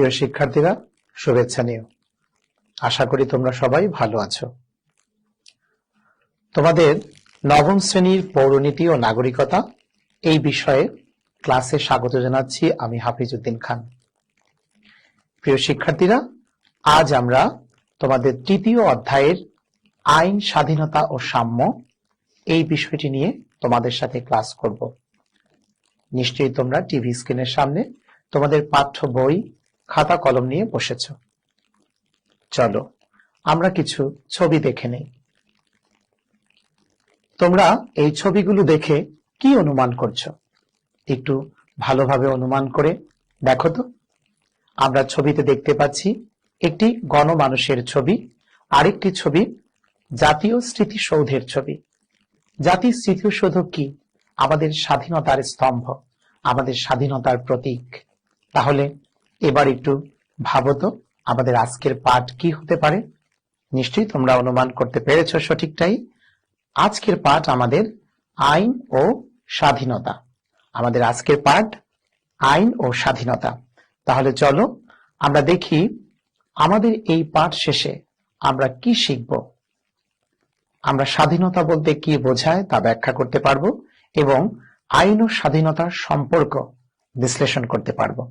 প্রিয় শিক্ষার্থীরা, শুভেচ্ছা নিও। আশা করি তোমরা সবাই ভালো আছো। তোমাদের নবম শ্রেণীর পৌরনীতি ও নাগরিকতা এই বিষয়ে ক্লাসে স্বাগত জানাচ্ছি আমি হাফিজউদ্দিন খান। প্রিয় শিক্ষার্থীরা, আজ আমরা তোমাদের তৃতীয় অধ্যায়ের আইন, স্বাধীনতা ও সাম্য এই বিষয়টি নিয়ে তোমাদের সাথে ক্লাস করব। নিশ্চয়ই তোমরা টিভি স্ক্রিনের সামনে তোমাদের পাঠ্য বই, খাতা কলম নিয়ে বসেছ। চলো আমরা কিছু ছবি দেখে নেই। তোমরা এই ছবিগুলো দেখে কি অনুমান করছো? একটু ভালোভাবে অনুমান করে দেখো তো। আমরা ছবিতে দেখতে পাচ্ছি একটি গণমানুষের ছবি, আরেকটি ছবি জাতীয় স্মৃতিসৌধের ছবি। জাতীয় স্মৃতিসৌধ কি? আমাদের স্বাধীনতার স্তম্ভ, আমাদের স্বাধীনতার প্রতীক। তাহলে এবার একটু ভাবো তো, আমাদের আজকের পাঠ কি হতে পারে? নিশ্চয়ই তোমরা অনুমান করতে পেরেছ সঠিকটাই। আজকের পাঠ আমাদের আইন ও স্বাধীনতা। আমাদের আজকের পাঠ আইন ও স্বাধীনতা। তাহলে চলো আমরা দেখি আমাদের এই পাঠ শেষে আমরা কি শিখব। আমরা স্বাধীনতা বলতে কি বোঝায় তা ব্যাখ্যা করতে পারবো এবং আইন ও স্বাধীনতার সম্পর্ক বিশ্লেষণ করতে পারবো।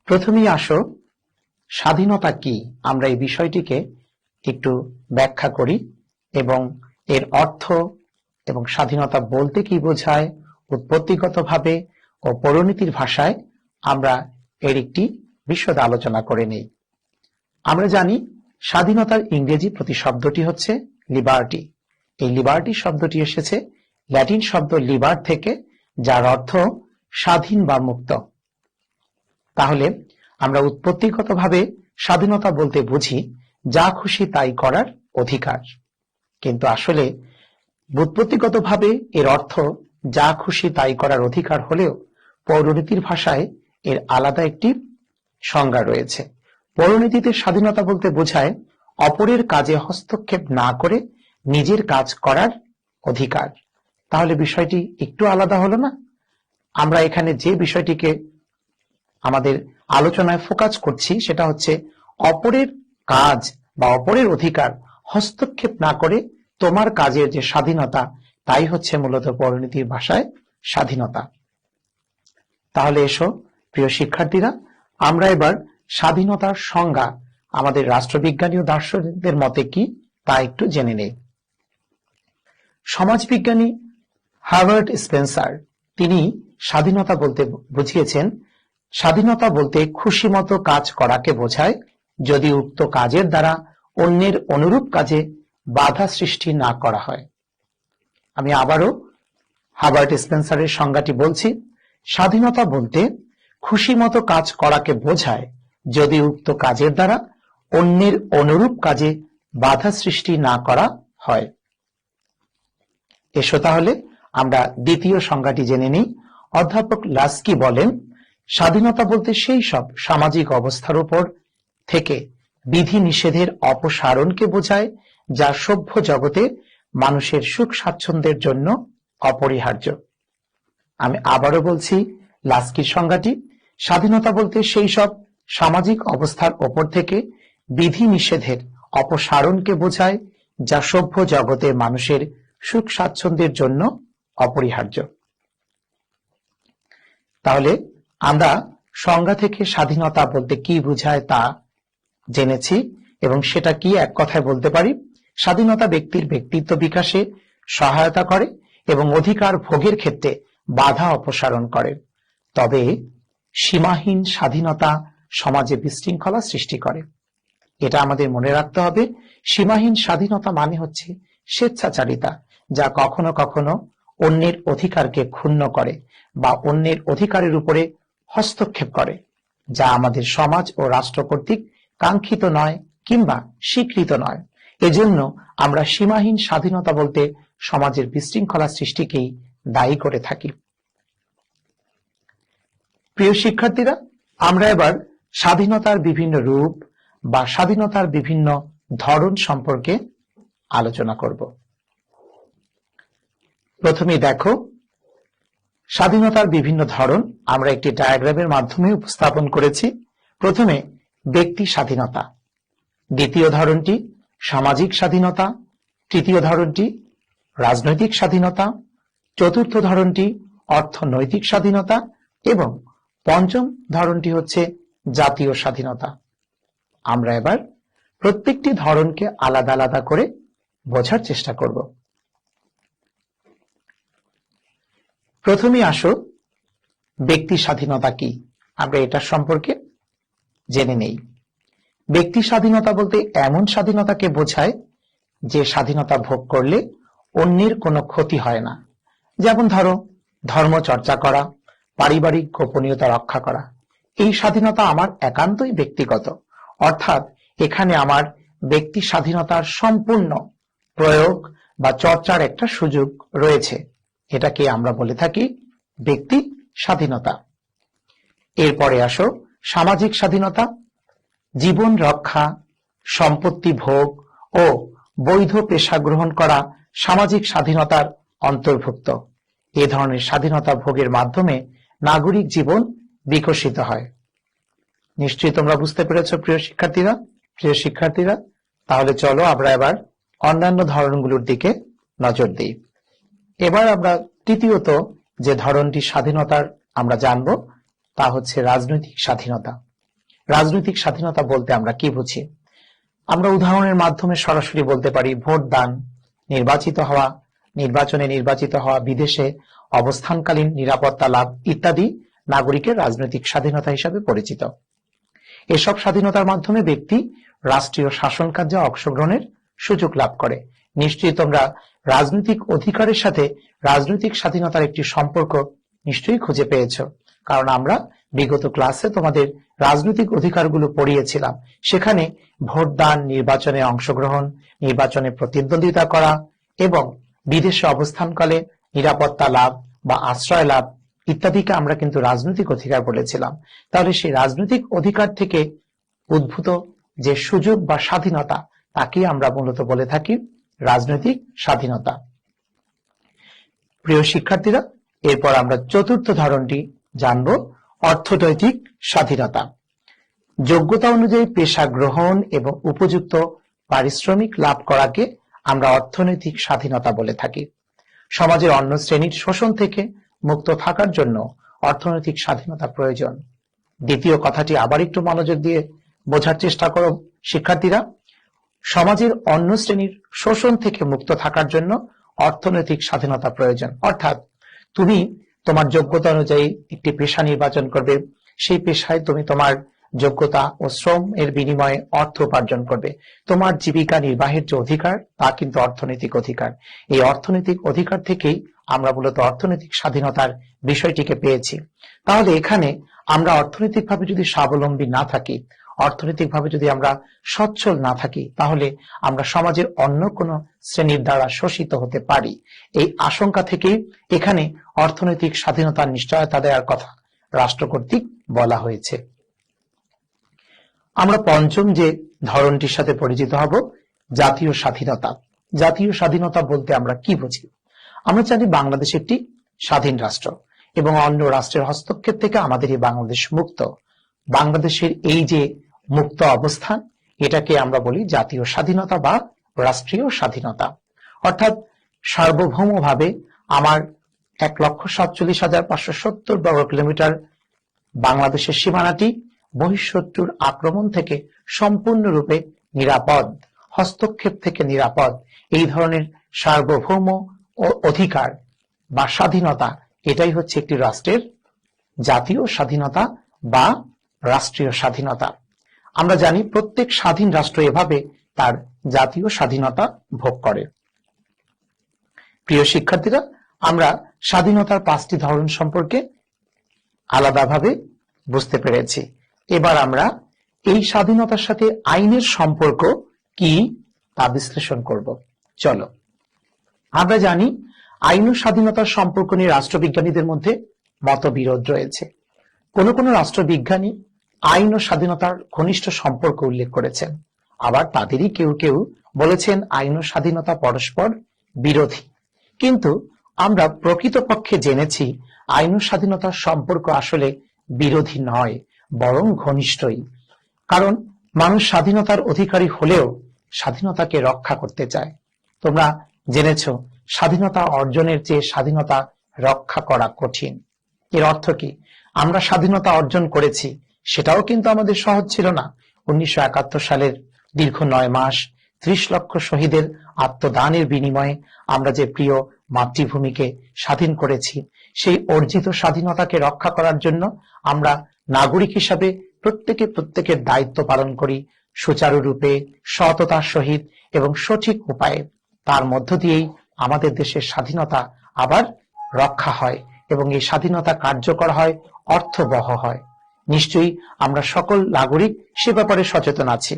প্রথমেই আসো, স্বাধীনতা কি আমরা এই বিষয়টিকে একটু ব্যাখ্যা করি এবং এর অর্থ এবং স্বাধীনতা বলতে কি বোঝায় উৎপত্তিগতভাবে ও পৌরনীতির ভাষায় আমরা এর একটি বিশদ আলোচনা করে নেই। আমরা জানি স্বাধীনতার ইংরেজি প্রতিশব্দটি হচ্ছে লিবার্টি। এই লিবার্টি শব্দটি এসেছে ল্যাটিন শব্দ লিবার থেকে, যার অর্থ স্বাধীন বা মুক্ত। তাহলে আমরা উৎপত্তিগতভাবে স্বাধীনতা বলতে বুঝি যা খুশি তাই করার অধিকার। কিন্তু আসলে উৎপত্তিগতভাবে এর অর্থ যা খুশি তাই করার অধিকার হলেও পৌরনীতির ভাষায় এর আলাদা একটি সংজ্ঞা রয়েছে। পৌরনীতিতে স্বাধীনতা বলতে বোঝায় অপরের কাজে হস্তক্ষেপ না করে নিজের কাজ করার অধিকার। তাহলে বিষয়টি একটু আলাদা হলো না? আমরা এখানে যে বিষয়টিকে আমাদের আলোচনায় ফোকাস করছি সেটা হচ্ছে অপরের কাজ বা অপরের অধিকার হস্তক্ষেপ না করে তোমার কাজের যে স্বাধীনতা, তাই হচ্ছে মূলত পৌরনীতির ভাষায় স্বাধীনতা। তাহলে এসো প্রিয় শিক্ষার্থীরা, আমরা এবার স্বাধীনতার সংজ্ঞা আমাদের রাষ্ট্রবিজ্ঞানী ও দার্শনিকদের মতে কি তা একটু জেনে নেই। সমাজবিজ্ঞানী হার্বার্ট স্পেন্সার তিনি স্বাধীনতা বলতে বুঝিয়েছেন, স্বাধীনতা বলতে খুশি মতো কাজ করাকে বোঝায় যদি উক্ত কাজের দ্বারা অন্যের অনুরূপ কাজে বাধা সৃষ্টি না করা হয়। আমি আবারও হার্বার্ট স্পেন্সারের সংজ্ঞাটি বলছি। স্বাধীনতা বলতে খুশি মতো কাজ করাকে বোঝায় যদি উক্ত কাজের দ্বারা অন্যের অনুরূপ কাজে বাধা সৃষ্টি না করা হয়। এসো তাহলে আমরা দ্বিতীয় সংজ্ঞাটি জেনে নিই। অধ্যাপক লাস্কি বলেন, স্বাধীনতা বলতে সেই সব সামাজিক অবস্থার উপর থেকে বিধি নিষেধের অপসারণকে বোঝায় যা সভ্য জগতে মানুষের সুখ স্বাচ্ছন্দ্যের জন্য অপরিহার্য। আমি আবারও বলছি লাস্কির সংজ্ঞাটি। স্বাধীনতা বলতে সেই সব সামাজিক অবস্থার উপর থেকে বিধি নিষেধের অপসারণকে বোঝায় যা সভ্য জগতে মানুষের সুখ স্বাচ্ছন্দ্যের জন্য অপরিহার্য। তাহলে আমরা সংজ্ঞা থেকে স্বাধীনতা বলতে কি বোঝায় তা জেনেছি এবং সেটা কি এক কথায় বলতে পারি, স্বাধীনতা ব্যক্তির ব্যক্তিত্ব বিকাশে সহায়তা করে এবং অধিকার ভোগের ক্ষেত্রে বাধা অপসারণ করে। তবে সীমাহীন স্বাধীনতা সমাজে বিশৃঙ্খলা সৃষ্টি করে। এটা আমাদের মনে রাখতে হবে। সীমাহীন স্বাধীনতা মানে হচ্ছে স্বেচ্ছাচারিতা, যা কখনো কখনো অন্যের অধিকারকে ক্ষুণ্ণ করে বা অন্যের অধিকারের উপরে হস্তক্ষেপ করে, যা আমাদের সমাজ ও রাষ্ট্র কর্তৃক কাঙ্ক্ষিত নয় কিংবা স্বীকৃত নয়। এজন্য আমরা সীমাহীন স্বাধীনতা বলতে সমাজের বিশৃঙ্খলা সৃষ্টিকেই দায়ী করে থাকি। প্রিয় শিক্ষার্থীরা, আমরা এবার স্বাধীনতার বিভিন্ন রূপ বা স্বাধীনতার বিভিন্ন ধরন সম্পর্কে আলোচনা করব। প্রথমে দেখো, স্বাধীনতার বিভিন্ন ধরন আমরা একটি ডায়াগ্রামের মাধ্যমে উপস্থাপন করেছি। প্রথমে ব্যক্তি স্বাধীনতা, দ্বিতীয় ধরনটি সামাজিক স্বাধীনতা, তৃতীয় ধরনটি রাজনৈতিক স্বাধীনতা, চতুর্থ ধরনটি অর্থনৈতিক স্বাধীনতা এবং পঞ্চম ধরনটি হচ্ছে জাতীয় স্বাধীনতা। আমরা এবার প্রত্যেকটি ধরনকে আলাদা আলাদা করে বোঝার চেষ্টা করব। প্রথমেই আসো ব্যক্তি স্বাধীনতা কি, আমরা এটার সম্পর্কে জেনে নেই। ব্যক্তি স্বাধীনতা বলতে এমন স্বাধীনতাকে বোঝায় যে স্বাধীনতা ভোগ করলে অন্যের কোনো ক্ষতি হয় না। যেমন ধরো ধর্ম চর্চা করা, পারিবারিক গোপনীয়তা রক্ষা করা। এই স্বাধীনতা আমার একান্তই ব্যক্তিগত, অর্থাৎ এখানে আমার ব্যক্তি স্বাধীনতার সম্পূর্ণ প্রয়োগ বা চর্চার একটা সুযোগ রয়েছে। এটাকে আমরা বলে থাকি ব্যক্তি স্বাধীনতা। এরপরে আসো সামাজিক স্বাধীনতা। জীবন রক্ষা, সম্পত্তি ভোগ ও বৈধ পেশা গ্রহণ করা সামাজিক স্বাধীনতার অন্তর্ভুক্ত। এ ধরনের স্বাধীনতা ভোগের মাধ্যমে নাগরিক জীবন বিকশিত হয়। নিশ্চয়ই তোমরা বুঝতে পেরেছো প্রিয় শিক্ষার্থীরা। তাহলে চলো আমরা এবার অন্যান্য ধরনগুলোর দিকে নজর দিই। এবার আমরা তৃতীয়ত যে ধরনটি স্বাধীনতার আমরা জানব তা হচ্ছে রাজনৈতিক স্বাধীনতা। রাজনৈতিক স্বাধীনতা বলতে আমরা কি বুঝি? আমরা উদাহরণের মাধ্যমে সরাসরি বলতে পারি ভোট দান, নির্বাচনে নির্বাচিত হওয়া, বিদেশে অবস্থানকালীন নিরাপত্তা লাভ ইত্যাদি নাগরিকের রাজনৈতিক স্বাধীনতা হিসাবে পরিচিত। এসব স্বাধীনতার মাধ্যমে ব্যক্তি রাষ্ট্রীয় শাসন কার্যে অংশগ্রহণের সুযোগ লাভ করে। নিশ্চয়ই তোমরা রাজনৈতিক অধিকারের সাথে রাজনৈতিক স্বাধীনতার একটি সম্পর্ক নিশ্চয়ই খুঁজে পেয়েছ, কারণ আমরা বিগত ক্লাসে তোমাদের রাজনৈতিক অধিকারগুলো পড়িয়েছিলাম। সেখানে ভোট দান, নির্বাচনে অংশগ্রহণ, নির্বাচনে প্রতিদ্বন্দ্বিতা করা এবং বিদেশে অবস্থানকালে নিরাপত্তা লাভ বা আশ্রয় লাভ ইত্যাদিকে আমরা কিন্তু রাজনৈতিক অধিকার বলেছিলাম। তাহলে সেই রাজনৈতিক অধিকার থেকে উদ্ভূত যে সুযোগ বা স্বাধীনতা তাকে আমরা মূলত বলে থাকি রাজনৈতিক স্বাধীনতা। প্রিয় শিক্ষার্থীরা, এরপর আমরা চতুর্থ ধরনটি জানব, অর্থনৈতিক স্বাধীনতা। যোগ্যতা অনুযায়ী পেশা গ্রহণ এবং উপযুক্ত পারিশ্রমিক লাভ করাকে আমরা অর্থনৈতিক স্বাধীনতা বলে থাকি। সমাজের অন্য শ্রেণীর শোষণ থেকে মুক্ত থাকার জন্য অর্থনৈতিক স্বাধীনতা প্রয়োজন। দ্বিতীয় কথাটি আবার একটু মনোযোগ দিয়ে বোঝার চেষ্টা করো শিক্ষার্থীরা। সমাজের অন্য শ্রেণীর শোষণ থেকে মুক্ত থাকার জন্য অর্থনৈতিক স্বাধীনতা প্রয়োজন। অর্থাৎ তুমি তোমার যোগ্যতা অনুযায়ী একটি পেশা নির্বাচন করবে, সেই পেশায় তুমি তোমার যোগ্যতা ও শ্রম এর বিনিময়ে অর্থ উপার্জন করবে। তোমার জীবিকা নির্বাহের যে অধিকার তা কিন্তু অর্থনৈতিক অধিকার। এই অর্থনৈতিক অধিকার থেকেই আমরা মূলত অর্থনৈতিক স্বাধীনতার বিষয়টিকে পেয়েছি। তাহলে এখানে আমরা অর্থনৈতিকভাবে যদি স্বাবলম্বী না থাকি, অর্থনৈতিকভাবে যদি আমরা সচ্ছল না থাকি, তাহলে আমরা সমাজের অন্য কোনো শ্রেণীর দ্বারা শোষিত হতে পারি। এই আশঙ্কা থেকেই এখানে অর্থনৈতিক স্বাধীনতার নিশ্চয়তা দেওয়ার কথা রাষ্ট্র কর্তৃক বলা হয়েছে। আমরা পঞ্চম যে ধরনটির সাথে পরিচিত হব, জাতীয় স্বাধীনতা। জাতীয় স্বাধীনতা বলতে আমরা কি বুঝি? আমরা জানি বাংলাদেশ একটি স্বাধীন রাষ্ট্র এবং অন্য রাষ্ট্রের হস্তক্ষেপ থেকে আমাদের এই বাংলাদেশ মুক্ত। বাংলাদেশের এই যে মুক্ত অবস্থান, এটাকে আমরা বলি জাতীয় স্বাধীনতা বা রাষ্ট্রীয় স্বাধীনতা। অর্থাৎ সার্বভৌমভাবে আমার 1,47,570 বর্গ কিলোমিটার বাংলাদেশের সীমানাটি বহিঃশত্রুর আক্রমণ থেকে সম্পূর্ণরূপে নিরাপদ, হস্তক্ষেপ থেকে নিরাপদ। এই ধরনের সার্বভৌম অধিকার বা স্বাধীনতা, এটাই হচ্ছে একটি রাষ্ট্রের জাতীয় স্বাধীনতা বা রাষ্ট্রীয় স্বাধীনতা। আমরা জানি প্রত্যেক স্বাধীন রাষ্ট্র এভাবে তার জাতীয় স্বাধীনতা ভোগ করে। প্রিয় শিক্ষার্থীরা, আমরা স্বাধীনতার 5টি ধরন সম্পর্কে আলাদাভাবে বুঝতে পেরেছি। এবার আমরা এই স্বাধীনতার সাথে আইনের সম্পর্ক কি তা বিশ্লেষণ করব। চলো, আমরা জানি আইন ও স্বাধীনতার সম্পর্ক নিয়ে রাষ্ট্রবিজ্ঞানীদের মধ্যে মতবিরোধ রয়েছে। কোন কোন রাষ্ট্রবিজ্ঞানী আইন ও স্বাধীনতার ঘনিষ্ঠ সম্পর্ক উল্লেখ করেছেন, আবার তাদেরই কেউ কেউ বলেছেন আইন ও স্বাধীনতা পরস্পর বিরোধী। কিন্তু আমরা প্রকৃতপক্ষে জেনেছি আইন ও স্বাধীনতার সম্পর্ক আসলে বিরোধী নয়, বরং ঘনিষ্ঠই। কারণ মানুষ স্বাধীনতার অধিকারী হলেও স্বাধীনতাকে রক্ষা করতে চায়। তোমরা জেনেছ, স্বাধীনতা অর্জনের চেয়ে স্বাধীনতা রক্ষা করা কঠিন। এর অর্থ কি? আমরা স্বাধীনতা অর্জন করেছি, সেটাও কিন্তু আমাদের সহজ ছিল না। 1971 সালের দীর্ঘ 9 মাস 30 লক্ষ শহীদের আত্মদানের বিনিময়ে আমরা যে প্রিয় মাতৃভূমিকে স্বাধীন করেছি, সেই অর্জিত স্বাধীনতাকে রক্ষা করার জন্য আমরা নাগরিক হিসাবে প্রত্যেকের দায়িত্ব পালন করি সুচারুরূপে, সততার সহিত এবং সঠিক উপায়ে। তার মধ্য দিয়েই আমাদের দেশের স্বাধীনতা আবার রক্ষা হয় এবং এই স্বাধীনতা কার্যকর হয়, অর্থবহ হয়। নিশ্চয়ই আমরা সকল নাগরিক সে ব্যাপারে সচেতন আছি।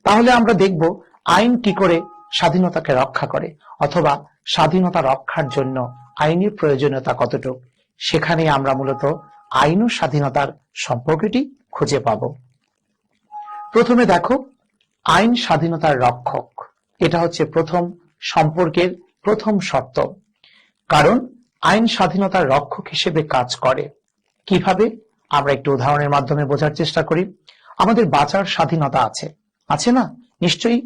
তাহলে আমরা দেখব আইন কি করে স্বাধীনতাকে রক্ষা করে, অথবা স্বাধীনতা রক্ষার জন্য আইনের প্রয়োজনীয়তা কতটুকু। সেখানে আমরা মূলত আইন ও স্বাধীনতার সম্পর্কটি খুঁজে পাব। প্রথমে দেখো, আইন স্বাধীনতার রক্ষক, এটা হচ্ছে প্রথম সম্পর্কের প্রথম শর্ত। কারণ আইন স্বাধীনতার রক্ষক হিসেবে কাজ করে। কিভাবে? আমরা একটু উদাহরণের মাধ্যমে বোঝার চেষ্টা করি। আমাদের বাঁচার স্বাধীনতা আছে, আছে না? নিশ্চয়ই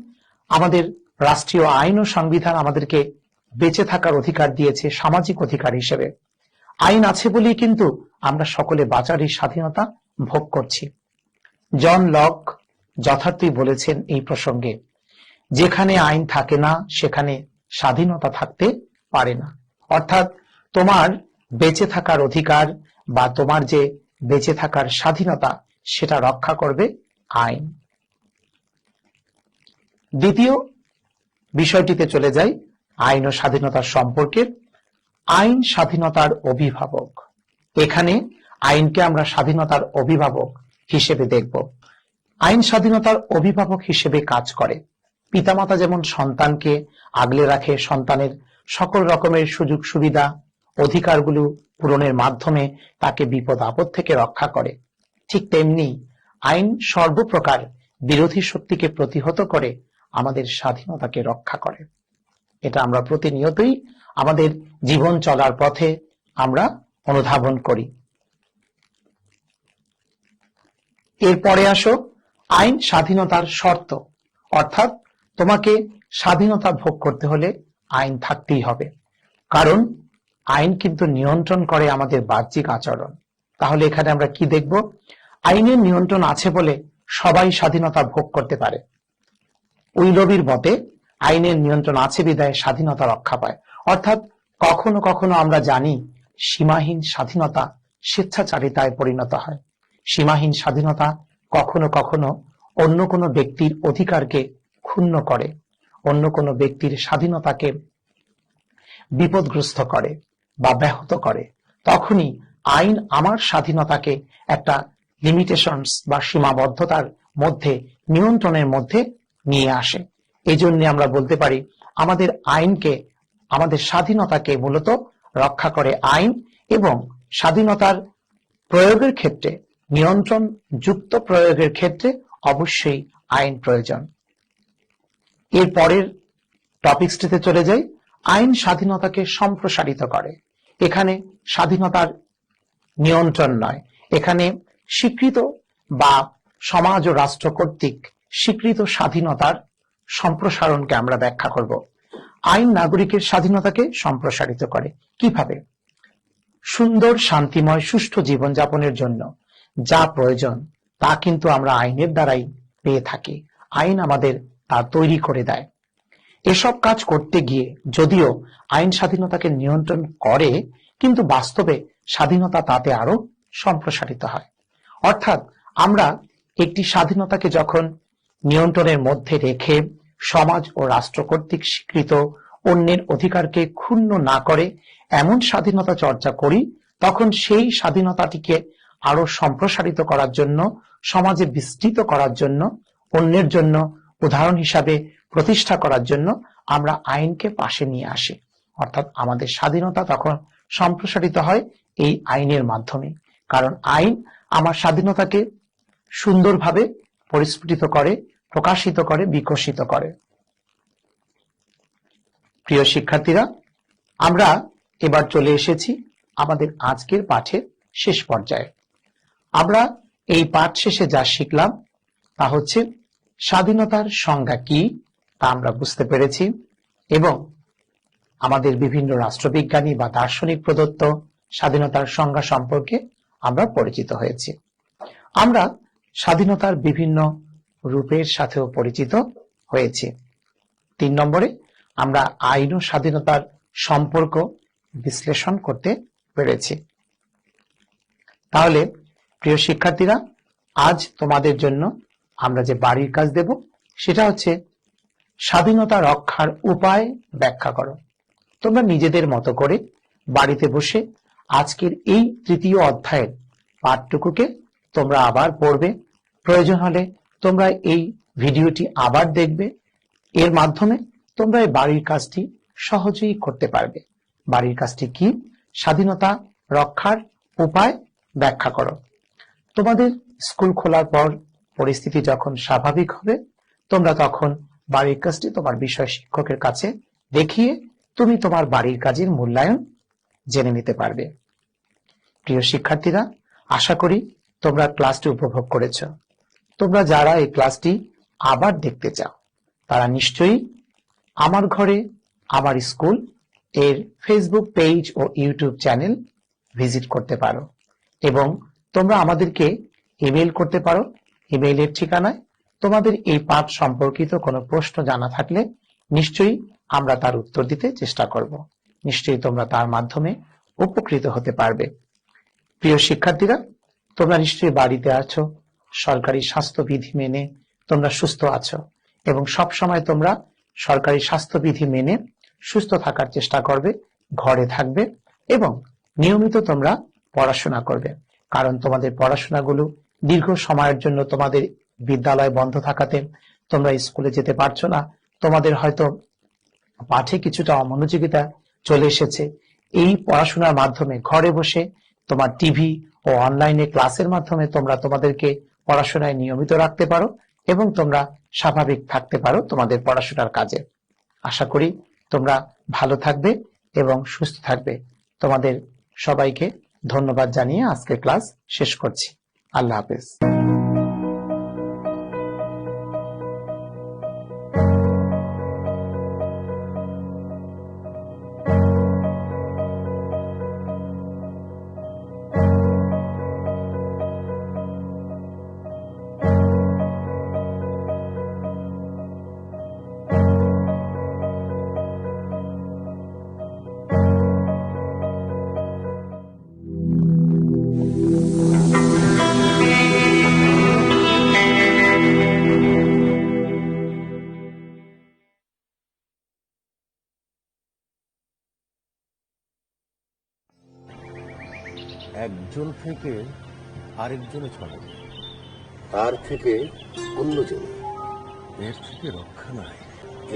আমাদের রাষ্ট্রীয় আইন ও সংবিধান আমাদেরকে বেঁচে থাকার অধিকার দিয়েছে সামাজিক অধিকার হিসেবে। আইন আছে বলেই কিন্তু আমরা সকলে বাঁচার এই স্বাধীনতা ভোগ করছি। জন লক যথার্থই বলেছেন এই প্রসঙ্গে, যেখানে আইন থাকে না সেখানে স্বাধীনতা থাকতে পারে না। অর্থাৎ তোমার বেঁচে থাকার অধিকার বা তোমার যে বেঁচে থাকার স্বাধীনতা, সেটা রক্ষা করবে আইন। দ্বিতীয় বিষয়টিতে চলে যাই, আইন ও স্বাধীনতার সম্পর্কের। আইন স্বাধীনতার অভিভাবক। এখানে আইনকে আমরা স্বাধীনতার অভিভাবক হিসেবে দেখব। আইন স্বাধীনতার অভিভাবক হিসেবে কাজ করে। পিতামাতা যেমন সন্তানকে আগলে রাখে, সন্তানের সকল রকমের সুযোগ সুবিধা অধিকারগুলো পূরণের মাধ্যমে তাকে বিপদ আপদ থেকে রক্ষা করে, ঠিক তেমনি আইন সর্বপ্রকার বিরোধী শক্তিকে প্রতিহত করে আমাদের স্বাধীনতাকে রক্ষা করে। এটা আমরা প্রতিনিয়তই আমাদের জীবন চলার পথে আমরা অনুধাবন করি। এরপরে আসো আইন স্বাধীনতার শর্ত। অর্থাৎ তোমাকে স্বাধীনতা ভোগ করতে হলে আইন থাকতেই হবে। কারণ আইন কিন্তু নিয়ন্ত্রণ করে আমাদের বাহ্যিক আচরণ। তাহলে এখানে আমরা কি দেখব? আইনের নিয়ন্ত্রণ আছে বলে সবাই স্বাধীনতা ভোগ করতে পারে। উইলবির মতে আইনের নিয়ন্ত্রণ আছে বিধায় স্বাধীনতা রক্ষা পায়। অর্থাৎ কখনো কখনো আমরা জানি সীমাহীন স্বাধীনতা স্বেচ্ছাচারিতায় পরিণত হয়। সীমাহীন স্বাধীনতা কখনো কখনো অন্য কোনো ব্যক্তির অধিকারকে ক্ষুণ্ণ করে, অন্য কোনো ব্যক্তির স্বাধীনতাকে বিপদগ্রস্ত করে বা ব্যাহত করে। তখনই আইন আমার স্বাধীনতাকে একটা লিমিটেশনস বা সীমাবদ্ধতার মধ্যে, নিয়ন্ত্রণের মধ্যে নিয়ে আসে। এই জন্য আমরা বলতে পারি আমাদের আইনকে, আমাদের স্বাধীনতাকে মূলত রক্ষা করে আইন, এবং স্বাধীনতার প্রয়োগের ক্ষেত্রে, নিয়ন্ত্রণ যুক্ত প্রয়োগের ক্ষেত্রে অবশ্যই আইন প্রয়োজন। এর পরের টপিকসটিতে চলে যাই। আইন স্বাধীনতাকে সম্প্রসারিত করে। এখানে স্বাধীনতার নিয়ন্ত্রণ নয়, এখানে স্বীকৃত বা সমাজ ও রাষ্ট্র কর্তৃক স্বীকৃত স্বাধীনতার সম্প্রসারণকে আমরা ব্যাখ্যা করব। আইন নাগরিকের স্বাধীনতাকে সম্প্রসারিত করে। কিভাবে? সুন্দর, শান্তিময়, সুষ্ঠু জীবনযাপনের জন্য যা প্রয়োজন তা কিন্তু আমরা আইনের দ্বারাই পেয়ে থাকি। আইন আমাদের তা তৈরি করে দেয়। এসব কাজ করতে গিয়ে যদিও আইন স্বাধীনতাকে নিয়ন্ত্রণ করে, কিন্তু বাস্তবে স্বাধীনতা তাতে আরো সম্প্রসারিত হয়। অর্থাৎ আমরা একটি স্বাধীনতাকে যখন নিয়ন্ত্রণের মধ্যে রেখে সমাজ ও রাষ্ট্র কর্তৃক স্বীকৃত অন্যের অধিকারকে ক্ষুণ্ণ না করে এমন স্বাধীনতা চর্চা করি, তখন সেই স্বাধীনতাটিকে আরো সম্প্রসারিত করার জন্য, সমাজে বিস্তৃত করার জন্য, অন্যের জন্য উদাহরণ হিসাবে প্রতিষ্ঠা করার জন্য আমরা আইনকে পাশে নিয়ে আসি। অর্থাৎ আমাদের স্বাধীনতা তখন সম্প্রসারিত হয় এই আইনের মাধ্যমে। কারণ আইন আমার স্বাধীনতাকে সুন্দরভাবে পরিস্ফুটিত করে, প্রকাশিত করে, বিকশিত করে। প্রিয় শিক্ষার্থীরা, আমরা এবার চলে এসেছি আমাদের আজকের পাঠের শেষ পর্যায়ে। আমরা এই পাঠ শেষে যা শিখলাম তা হচ্ছে স্বাধীনতার সংজ্ঞা কি তা আমরা বুঝতে পেরেছি এবং আমাদের বিভিন্ন রাষ্ট্রবিজ্ঞানী বা দার্শনিক প্রদত্ত স্বাধীনতার সংজ্ঞা সম্পর্কে আমরা পরিচিত হয়েছি। আমরা স্বাধীনতার বিভিন্ন রূপের সাথেও পরিচিত হয়েছি। 3 নম্বরে আমরা আইন ও স্বাধীনতার সম্পর্ক বিশ্লেষণ করতে পেরেছি। তাহলে প্রিয় শিক্ষার্থীরা, আজ তোমাদের জন্য আমরা যে বাড়ির কাজ দেব সেটা হচ্ছে স্বাধীনতা রক্ষার উপায় ব্যাখ্যা করো। তোমরা নিজেদের মতো করে বাড়িতে বসে আজকের এই 3য় অধ্যায়ের পাঠটুকুকে তোমরা আবার পড়বে। প্রয়োজন হলে তোমরা এই ভিডিওটি আবার দেখবে। এর মাধ্যমে তোমরা এই বাড়ির কাজটি সহজেই করতে পারবে। বাড়ির কাজটি কি? স্বাধীনতা রক্ষার উপায় ব্যাখ্যা করো। তোমাদের স্কুল খোলার পর পরিস্থিতি যখন স্বাভাবিক হবে, তোমরা তখন বাড়ির কাজটি তোমার বিষয় শিক্ষকের কাছে দেখিয়ে তুমি তোমার বাড়ির কাজের মূল্যায়ন জেনে নিতে পারবে। প্রিয় শিক্ষার্থীরা, আশা করি তোমরা ক্লাসটি উপভোগ করেছ। তোমরা যারা এই ক্লাসটি আবার দেখতে চাও তারা নিশ্চয়ই আমার ঘরে আমার স্কুল এর ফেসবুক পেজ ও ইউটিউব চ্যানেল ভিজিট করতে পারো এবং তোমরা আমাদেরকে ইমেল করতে পারো। ইমেইলের ঠিকানায় তোমাদের এই পাঠ সম্পর্কিত কোনো প্রশ্ন জানা থাকলে নিশ্চয়ই আমরা তার উত্তর দিতে চেষ্টা করব। নিশ্চয়ই তোমরা তার মাধ্যমে উপকৃত হতে পারবে। প্রিয় শিক্ষার্থীরা, তোমরা নিশ্চয়ই বাড়িতে আছো, সরকারি স্বাস্থ্যবিধি মেনে তোমরা সুস্থ আছো এবং সব সময় তোমরা সরকারি স্বাস্থ্যবিধি মেনে সুস্থ থাকার চেষ্টা করবে, ঘরে থাকবে এবং নিয়মিত তোমরা পড়াশোনা করবে। কারণ তোমাদের পড়াশোনাগুলো দীর্ঘ সময়ের জন্য তোমাদের বিদ্যালয় বন্ধ থাকাতে তোমরা স্কুলে যেতে পারছো না। তোমাদের হয়তো পাঠে কিছুটা অমনোযোগিতা চলে এসেছে। এই পড়াশোনার মাধ্যমে ঘরে বসে তোমার টিভি ও অনলাইনে ক্লাসের মাধ্যমে তোমরা তোমাদেরকে পড়াশোনায় নিয়মিত রাখতে পারো এবং তোমরা স্বাভাবিক থাকতে পারো তোমাদের পড়াশোনার কাজে। আশা করি তোমরা ভালো থাকবে এবং সুস্থ থাকবে। তোমাদের সবাইকে ধন্যবাদ জানিয়ে আজকের ক্লাস শেষ করছি। আল্লাহ হাফেজ। একজন থেকে আরেকজনে ছড়াবে, তার থেকে অন্যজনে, এর থেকে রক্ষা নাই।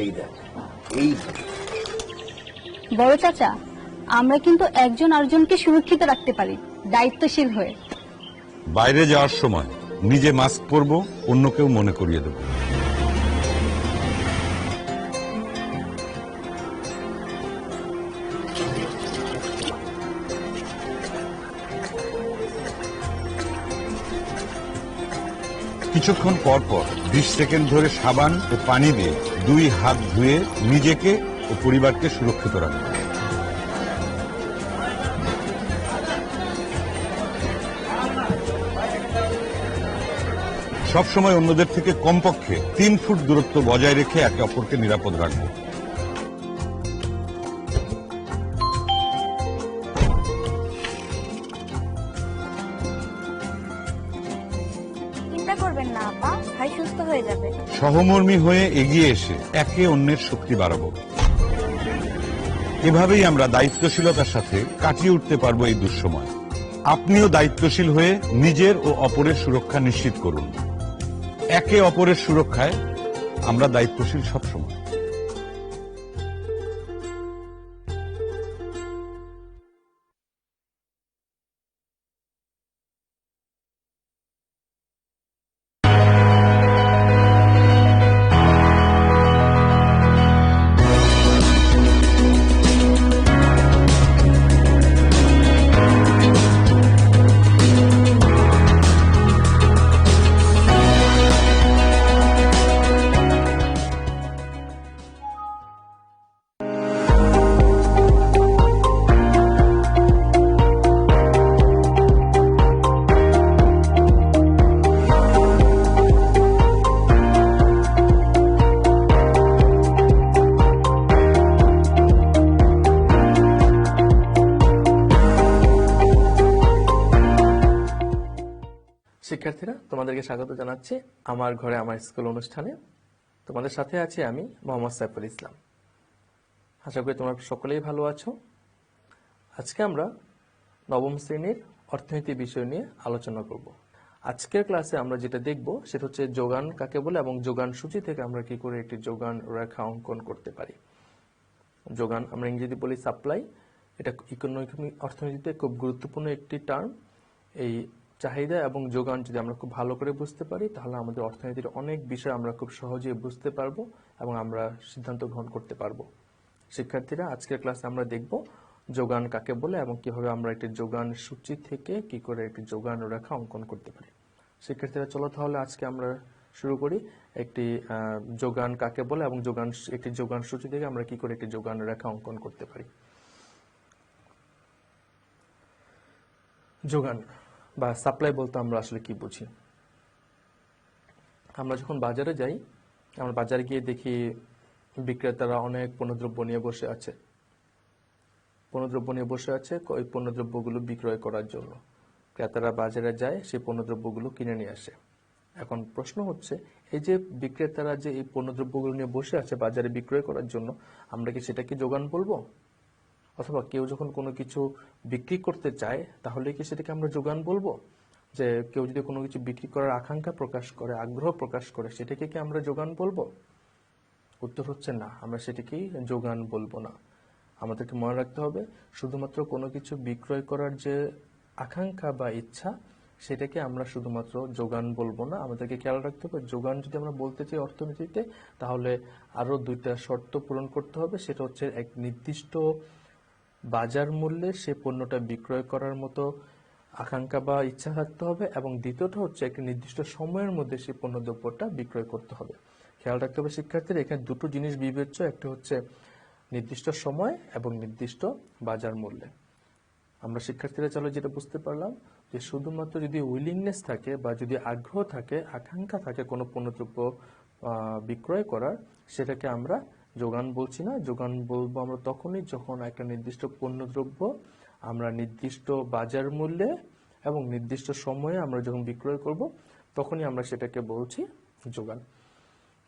এই দেখ, এই বড় চাচা, আমরা কিন্তু একজন আরেকজনকে সুরক্ষিত রাখতে পারি দায়িত্বশীল হয়ে। বাইরে যাওয়ার সময় নিজে মাস্ক পরবো, অন্যকেও মনে করিয়ে দেবো। কিছুক্ষণ পর পর 20 সেকেন্ড ধরে সাবান ও পানি দিয়ে 2 হাত ধুয়ে নিজেকে ও পরিবারকে সুরক্ষিত রাখবে। সবসময় অন্যদের থেকে কমপক্ষে 3 ফুট দূরত্ব বজায় রেখে একে অপরকে নিরাপদ রাখবো। সহমর্মী হয়ে এগিয়ে এসে একে অন্যের শক্তি বাড়াবো। এভাবেই আমরা দায়িত্বশীলতার সাথে কাটিয়ে উঠতে পারবো এই দুঃসময়। আপনিও দায়িত্বশীল হয়ে নিজের ও অপরের সুরক্ষা নিশ্চিত করুন। একে অপরের সুরক্ষায় আমরা দায়িত্বশীল সবসময়। তোমাদেরকে স্বাগত জানাচ্ছি আমার ঘরে আমার স্কুল অনুষ্ঠানে। তোমাদের সাথে আছি আমি মোহাম্মদ সাইফুল ইসলাম। আশা করি তোমরা সকলেই ভালো আছো। আজকে আমরা নবম শ্রেণীর অর্থনীতি বিষয় নিয়ে আলোচনা করব। আজকের ক্লাসে আমরা যেটা দেখব সেটা হচ্ছে যোগান কাকে বলে এবং যোগান সূচি থেকে আমরা কি করে একটি যোগান রেখা অঙ্কন করতে পারি। যোগান আমরা ইংরেজিতে বলি সাপ্লাই। এটা ইকোনমিক অর্থনীতিতে খুব গুরুত্বপূর্ণ একটি টার্ম। এই চাহিদা এবং যোগান যদি আমরা খুব ভালো করে বুঝতে পারি তাহলে আমাদের অর্থনীতির অনেক বিষয় আমরা খুব সহজেই বুঝতে পারবো এবং আমরা সিদ্ধান্ত গ্রহণ করতে পারবো। শিক্ষার্থীরা, আজকের ক্লাসে আমরা দেখব যোগান কাকে বলে এবং কিভাবে আমরা একটি যোগান সূচি থেকে কি করে একটি যোগান রেখা অঙ্কন করতে পারি। শিক্ষার্থীরা, চলো তাহলে আজকে আমরা শুরু করি একটি যোগান কাকে বলে এবং একটি যোগান সূচি থেকে আমরা কি করে একটি যোগান রেখা অঙ্কন করতে পারি। যোগান বা সাপ্লাই বলতে আমরা আসলে কি বুঝি? আমরা যখন বাজারে যাই, আমরা বাজারে গিয়ে দেখি বিক্রেতারা অনেক পণ্যদ্রব্য নিয়ে বসে আছে। ওই পণ্যদ্রব্যগুলো বিক্রয় করার জন্য ক্রেতারা বাজারে যায়, সেই পণ্যদ্রব্যগুলো কিনে নিয়ে আসে। এখন প্রশ্ন হচ্ছে, এই যে বিক্রেতারা যে এই পণ্যদ্রব্যগুলো নিয়ে বসে আছে বাজারে বিক্রয় করার জন্য, আমরা কি সেটাকে যোগান বলবো? অথবা কেউ যখন কোনো কিছু বিক্রি করতে চায় তাহলে কি সেটাকে আমরা যোগান বলবো? যে কেউ যদি কোনো কিছু বিক্রি করার আকাঙ্ক্ষা প্রকাশ করে, আগ্রহ প্রকাশ করে, সেটাকে কি আমরা যোগান বলবো? উত্তর হচ্ছে না, আমরা সেটাকেই যোগান বলবো না। আমাদেরকে মনে রাখতে হবে, শুধুমাত্র কোনো কিছু বিক্রয় করার যে আকাঙ্ক্ষা বা ইচ্ছা, সেটাকে আমরা শুধুমাত্র যোগান বলবো না। আমাদেরকে খেয়াল রাখতে হবে, যোগান যদি আমরা বলতে চাই অর্থনীতিতে, তাহলে আরো দুইটা শর্ত পূরণ করতে হবে। সেটা হচ্ছে এক নির্দিষ্ট বাজার মূল্যে সে পণ্যটা বিক্রয় করার মতো আকাঙ্ক্ষা বা ইচ্ছা থাকতে হবে, এবং দ্বিতীয়টা হচ্ছে একটি নির্দিষ্ট সময়ের মধ্যে সেই পণ্যদ্রব্যটা বিক্রয় করতে হবে। খেয়াল রাখতে হবে শিক্ষার্থীরা, এখানে দুটো জিনিস বিবেচ্য। একটা হচ্ছে নির্দিষ্ট সময় এবং নির্দিষ্ট বাজার মূল্যে। আমরা শিক্ষার্থীরা চলো যেটা বুঝতে পারলাম যে শুধুমাত্র যদি উইলিংনেস থাকে বা যদি আগ্রহ থাকে, আকাঙ্ক্ষা থাকে কোনো পণ্যদ্রব্য বিক্রয় করার, সেটাকে আমরা যোগান বলছি না। যোগান বলবো আমরা তখনই যখন একটা নির্দিষ্ট পণ্যদ্রব্য আমরা নির্দিষ্ট বাজার মূল্যে এবং নির্দিষ্ট সময়ে আমরা যখন বিক্রয় করব, তখনই আমরা সেটাকে বলছি যোগান।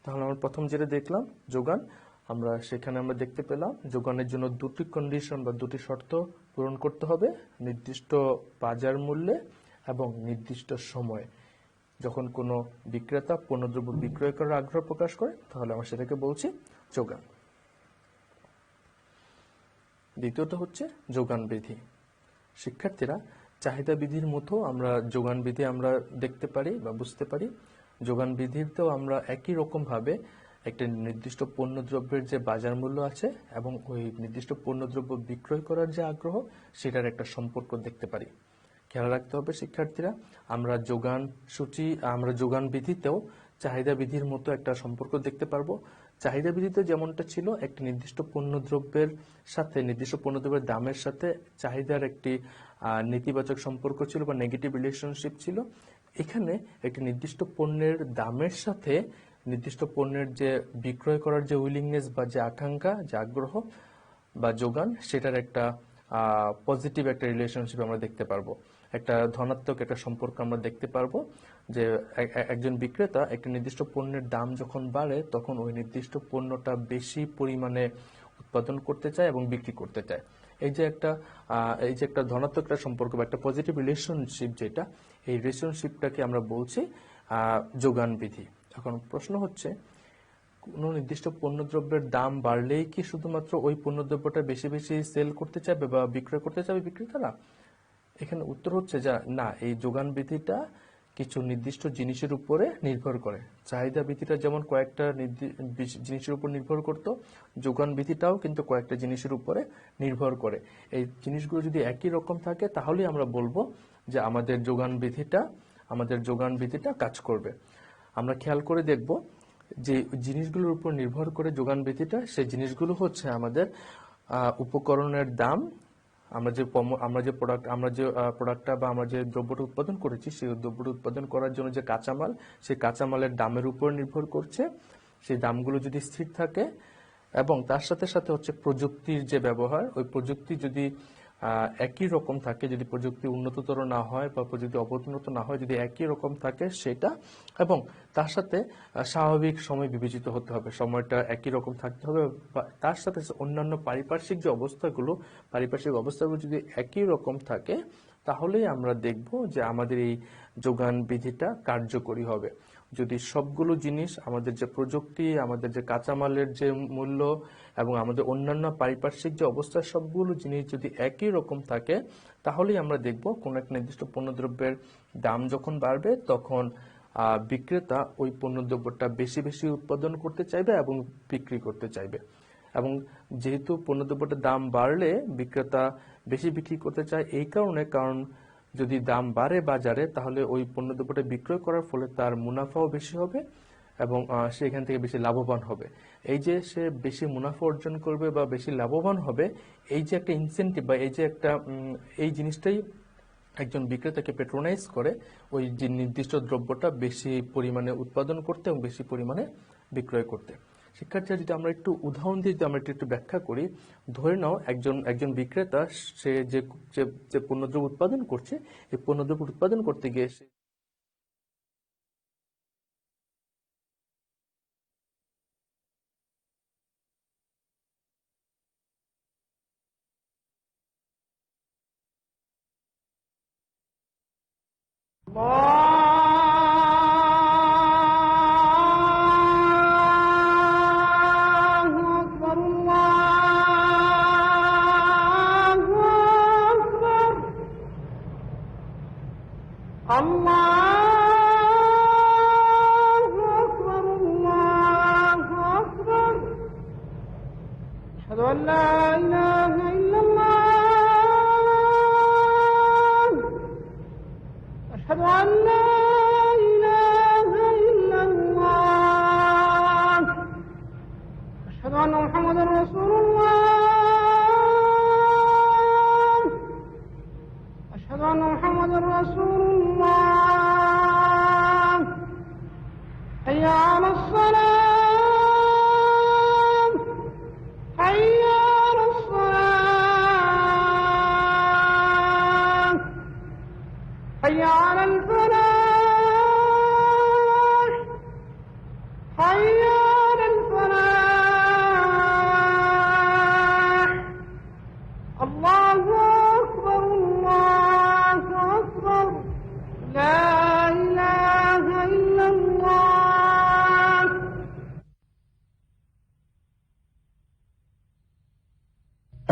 তাহলে আমরা প্রথম যেটা দেখলাম যোগান, সেখানে আমরা দেখতে পেলাম যোগানের জন্য দুটি কন্ডিশন বা দুটি শর্ত পূরণ করতে হবে, নির্দিষ্ট বাজার মূল্যে এবং নির্দিষ্ট সময়ে। যখন কোনো বিক্রেতা পণ্যদ্রব্য বিক্রয় করার আগ্রহ প্রকাশ করে তাহলে আমরা সেটাকে বলছি যোগান। দ্বিতীয়টা হচ্ছে যোগান বিধি। শিক্ষার্থীরা, চাহিদা বিধির মতো আমরা যোগান বিধি আমরা দেখতে পারি বা বুঝতে পারি। যোগান বিধিতেও আমরা একই রকম ভাবে একটা নির্দিষ্ট পণ্যদ্রব্যের যে বাজার মূল্য আছে এবং ওই নির্দিষ্ট পণ্যদ্রব্য বিক্রয় করার যে আগ্রহ, সেটার একটা সম্পর্ক দেখতে পারি। খেয়াল রাখতে হবে শিক্ষার্থীরা, আমরা যোগান বিধিতেও চাহিদা বিধির মতো একটা সম্পর্ক দেখতে পারবো। চাহিদা বিধিতে যেমনটা ছিল, একটি নির্দিষ্ট পণ্যদ্রব্যের সাথে, নির্দিষ্ট পণ্যদ্রব্যের দামের সাথে চাহিদার একটি নেতিবাচক সম্পর্ক ছিল বা নেগেটিভ রিলেশনশিপ ছিল। এখানে একটি নির্দিষ্ট পণ্যের দামের সাথে নির্দিষ্ট পণ্যের যে বিক্রয় করার যে উইলিংনেস বা যে আকাঙ্ক্ষা, যে আগ্রহ বা যোগান, সেটার একটা পজিটিভ একটা রিলেশনশিপ আমরা দেখতে পারবো, একটা ধনাত্মক একটা সম্পর্ক আমরা দেখতে পারবো। যে একজন বিক্রেতা একটা নির্দিষ্ট পণ্যের দাম যখন বাড়ে, তখন ওই নির্দিষ্ট পণ্যটা বেশি পরিমাণে উৎপাদন করতে চায় এবং বিক্রি করতে চায়। এই যে একটা ধনাত্মক একটা সম্পর্ক বা একটা পজিটিভ রিলেশনশিপ, যেটা এই রিলেশনশিপটাকে আমরা বলছি যোগান বিধি। এখন প্রশ্ন হচ্ছে, কোনো নির্দিষ্ট পণ্যদ্রব্যের দাম বাড়লেই কি শুধুমাত্র ওই পণ্যদ্রব্যটা বেশি বেশি সেল করতে চাইবে বা বিক্রয় করতে চাইবে বিক্রেতারা? এখানে উত্তর হচ্ছে না, এই যোগান বিধিটা কিছু নির্দিষ্ট জিনিসের উপরে নির্ভর করে। চাহিদা বিধিটা যেমন কয়েকটা জিনিসের উপর নির্ভর করত, যোগান বিধিটাও কিন্তু কয়েকটা জিনিসের উপরে নির্ভর করে। এই জিনিসগুলো যদি একই রকম থাকে তাহলেই আমরা বলবো যে আমাদের যোগান বিধিটা কাজ করবে। আমরা খেয়াল করে দেখব যে জিনিসগুলোর উপর নির্ভর করে যোগান বিধিটা, সেই জিনিসগুলো হচ্ছে আমাদের উপকরণের দাম, আমরা যে প্রোডাক্টটা বা আমরা যে দ্রব্যটা উৎপাদন করেছি, সেই দ্রব্যটা উৎপাদন করার জন্য যে কাঁচামাল, সেই কাঁচামালের দামের উপর নির্ভর করছে। সেই দামগুলো যদি স্থির থাকে এবং তার সাথে সাথে হচ্ছে প্রযুক্তির যে ব্যবহার, ওই প্রযুক্তি যদি একই রকম থাকে, যদি প্রযুক্তি উন্নততর না হয় বা প্রযুক্তি অবনত না হয়, যদি একই রকম থাকে সেটা, এবং তার সাথে স্বাভাবিক সময় বিবেচিত হতে হবে, সময়টা একই রকম থাকতে হবে, তার সাথে অন্যান্য পারিপার্শ্বিক অবস্থাগুলো যদি একই রকম থাকে, তাহলেই আমরা দেখব যে আমাদের এই যোগান বিধিটা কার্যকরী হবে। যদি সবগুলো জিনিস, আমাদের যে প্রযুক্তি, আমাদের যে কাঁচামালের যে মূল্য এবং আমাদের অন্যান্য পারিপার্শ্বিক যে অবস্থা, সবগুলো জিনিস যদি একই রকম থাকে, তাহলেই আমরা দেখব কোন এক নির্দিষ্ট পণ্যদ্রব্যের দাম যখন বাড়বে তখন বিক্রেতা ওই পণ্যদ্রব্যটা বেশি বেশি উৎপাদন করতে চাইবে এবং বিক্রি করতে চাইবে। এবং যেহেতু পণ্যদ্রব্যটার দাম বাড়লে বিক্রেতা বেশি বিক্রি করতে চায় এই কারণ যদি দাম বাড়ে বাজারে, তাহলে ওই পণ্যদ্রব্যটা বিক্রয় করার ফলে তার মুনাফাও বেশি হবে এবং সে এখান থেকে বেশি লাভবান হবে। এই যে সে বেশি মুনাফা অর্জন করবে বা বেশি লাভবান হবে, এই যে একটা ইনসেন্টিভ বা এই যে একটা এই জিনিসটাই একজন বিক্রেতাকে পেট্রোনাইজ করে ওই যে নির্দিষ্ট দ্রব্যটা বেশি পরিমাণে উৎপাদন করতে এবং বেশি পরিমাণে বিক্রয় করতে। শিক্ষার্থীরা, যদি আমরা একটু উদাহরণ দিয়ে যদি আমরা একটু ব্যাখ্যা করি, ধরে নাও একজন বিক্রেতা সে যে পণ্যদ্রব্য উৎপাদন করছে, এই পণ্যদ্রব্য উৎপাদন করতে গিয়ে সে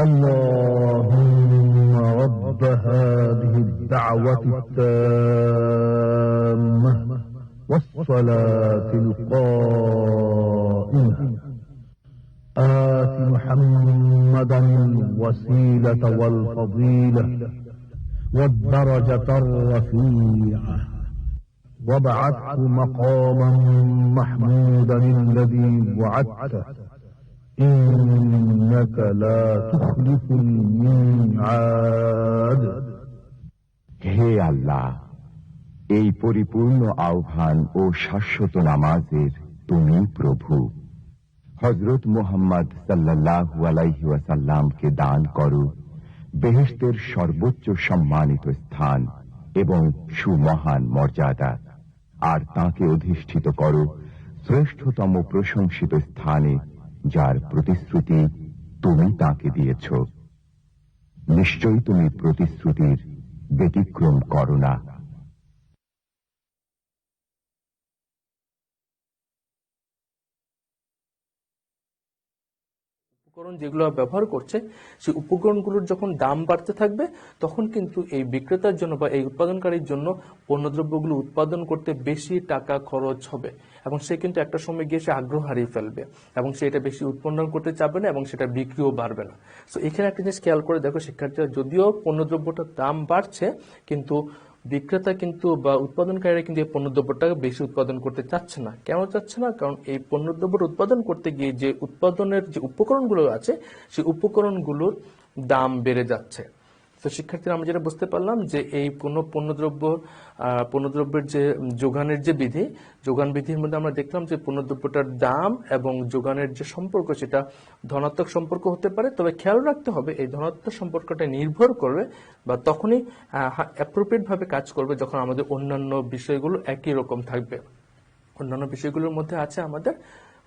اللهم رب هذه الدعوة التامة والصلاة القائمة آت محمدا الوسيلة والفضيلة والدرجة الرفيعة وابعثه مقاما محمودا الذي وعدته إنك لا تخلف الميعاد। হে আল্লাহ, এই পরিপূর্ণ আহ্বান ও শাশ্বত নামাজের তুমি প্রভু। হযরত মুহাম্মদ সাল্লাল্লাহু আলাইহি ওয়াসাল্লামকে দান করো বেহেশতের সর্বোচ্চ সম্মানিত স্থান এবং সুমহান মর্যাদা, আর তাকে অধিষ্ঠিত করো শ্রেষ্ঠতম প্রশংসিত স্থানে, যার প্রতিশ্রুতি তুমি তাকে দিয়েছ। নিশ্চয়ই তুমি প্রতিশ্রুতির ব্যতিক্রম করো না। উপকরণ যেগুলো ব্যবহার করছে, সেই উপকরণগুলোর যখন দাম বাড়তে থাকবে, তখন কিন্তু এই বিক্রেতার জন্য বা এই উৎপাদনকারীর জন্য পণ্যদ্রব্যগুলো উৎপাদন করতে বেশি টাকা খরচ হবে এবং সে কিন্তু একটা সময় গিয়ে সে আগ্রহ হারিয়ে ফেলবে এবং সে এটা বেশি উৎপাদন করতে চাবে না এবং সেটা বিক্রিও বাড়বে না। তো এখানে একটা জিনিস খেয়াল করে দেখো শিক্ষার্থীরা, যদিও পণ্যদ্রব্যটার দাম বাড়ছে, কিন্তু বিক্রেতা কিন্তু বা উৎপাদনকারীরা কিন্তু এই পণ্যদ্রব্যটাকে বেশি উৎপাদন করতে চাচ্ছে না। কেন চাচ্ছে না? কারণ এই পণ্যদ্রব্যটা উৎপাদন করতে গিয়ে যে উৎপাদনের যে উপকরণগুলো আছে, সেই উপকরণগুলোর দাম বেড়ে যাচ্ছে। তো শিক্ষার্থীরা আমরা যেটা বুঝতে পারলাম যে এই কোনো পণ্যদ্রব্যের যে যোগানের যে বিধি, যোগান বিধির মধ্যে আমরা দেখলাম যে পণ্যদ্রব্যটার দাম এবং যোগানের যে সম্পর্ক সেটা ধনাত্মক সম্পর্ক হতে পারে, তবে খেয়াল রাখতে হবে এই ধনাত্মক সম্পর্কটা নির্ভর করবে বা তখনই অ্যাপ্রোপ্রিয়েট ভাবে কাজ করবে যখন আমাদের অন্যান্য বিষয়গুলো একই রকম থাকবে। অন্যান্য বিষয়গুলোর মধ্যে আছে আমাদের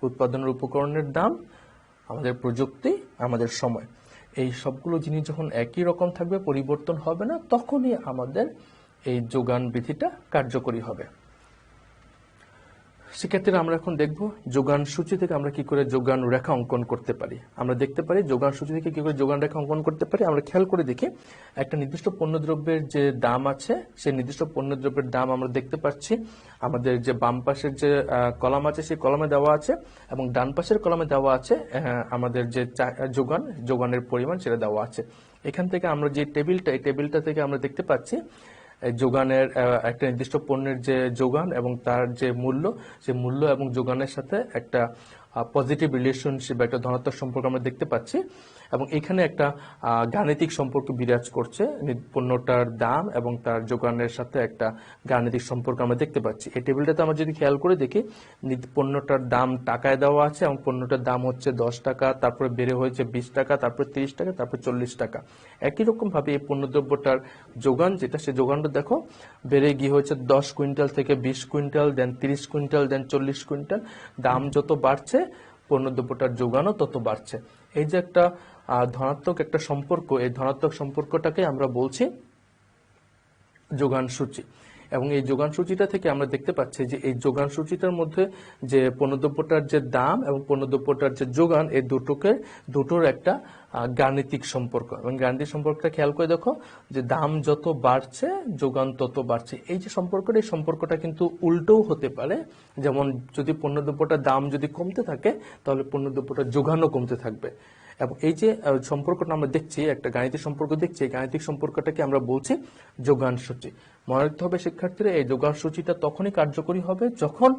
উৎপাদনের উপকরণের দাম, আমাদের প্রযুক্তি, আমাদের সময়। এই সবগুলো জিনিস যখন একই রকম থাকবে, পরিবর্তন হবে না, তখনই আমাদের এই যোগান বিধিটা কার্যকরী হবে। শিক্ষার্থীরা আমরা এখন দেখব যোগান সূচি থেকে আমরা কি করে যোগান রেখা অঙ্কন করতে পারি। আমরা দেখতে পারি যোগান সূচি থেকে কি করে যোগান রেখা অঙ্কন করতে পারি। আমরা খেয়াল করে দেখি একটা নির্দিষ্ট পণ্যদ্রব্যের যে দাম আছে, সেই নির্দিষ্ট পণ্যদ্রব্যের দাম আমরা দেখতে পাচ্ছি আমাদের যে বাম পাশের যে কলাম আছে সেই কলামে দেওয়া আছে, এবং ডান পাশের কলামে দেওয়া আছে আমাদের যে যোগানের পরিমাণ সেটা দেওয়া আছে। এখান থেকে আমরা যে টেবিলটা, এই টেবিলটা থেকে আমরা দেখতে পাচ্ছি যোগানের একটা নির্দিষ্ট পণ্যের যে যোগান এবং তার যে মূল্য, সেই মূল্য এবং যোগানের সাথে একটা পজিটিভ রিলেশনশিপ, একটা ধনাত্মক সম্পর্ক আমরা দেখতে পাচ্ছি, এবং এখানে একটা গাণিতিক সম্পর্ক বিরাজ করছে। পণ্যটার দাম এবং তার যোগানের সাথে একটা গাণিতিক সম্পর্ক আমরা দেখতে পাচ্ছি। এই টেবিলটাতে আমরা যদি খেয়াল করে দেখি পণ্যটার দাম টাকায় দেওয়া আছে এবং পণ্যটার দাম হচ্ছে 10 টাকা, তারপরে বেড়ে হয়েছে 20 টাকা, তারপর 30 টাকা, তারপর 40 টাকা। একই রকম ভাবে এই পণ্যদ্রব্যটার যোগান যেটা, সেই যোগানটা দেখো বেড়ে গিয়ে হয়েছে 10 কুইন্টাল থেকে 20 কুইন্টাল, দেন 30 কুইন্টাল, দেন 40 কুইন্টাল। দাম যত বাড়ছে পণ্যদ্রব্যটার যোগানও তত বাড়ছে। এই যে একটা ধনাত্মক একটা সম্পর্ক, এই ধনাত্মক সম্পর্কটাকে আমরা বলছি যোগান সূচি। এবং এই যোগান সূচিটা থেকে আমরা দেখতে পাচ্ছি যে এই যোগান সূচিটার মধ্যে যে পণ্যদ্রব্যটার যে দাম এবং পণ্যদ্রব্যটার যে যোগান, এই দুটোর একটা গাণিতিক সম্পর্ক। এবং গাণিতিক সম্পর্কটা খেয়াল করে দেখো যে দাম যত বাড়ছে যোগান তত বাড়ছে। এই যে সম্পর্কটা, এই সম্পর্কটা কিন্তু উল্টোও হতে পারে। যেমন যদি পণ্যদ্রব্যটার দাম যদি কমতে থাকে তাহলে পণ্যদ্রব্যটার যোগানও কমতে থাকবে। এবং এই যে সম্পর্কটা আমরা দেখছি, একটা গাণিতিক সম্পর্ক দেখছি, এই গাণিতিক সম্পর্কটাকে আমরা বলছি যোগান সূচি। মনে রাখতে হবে শিক্ষার্থীরা, এই যোগান সূচিটা তখনই কার্যকরী হবে যখন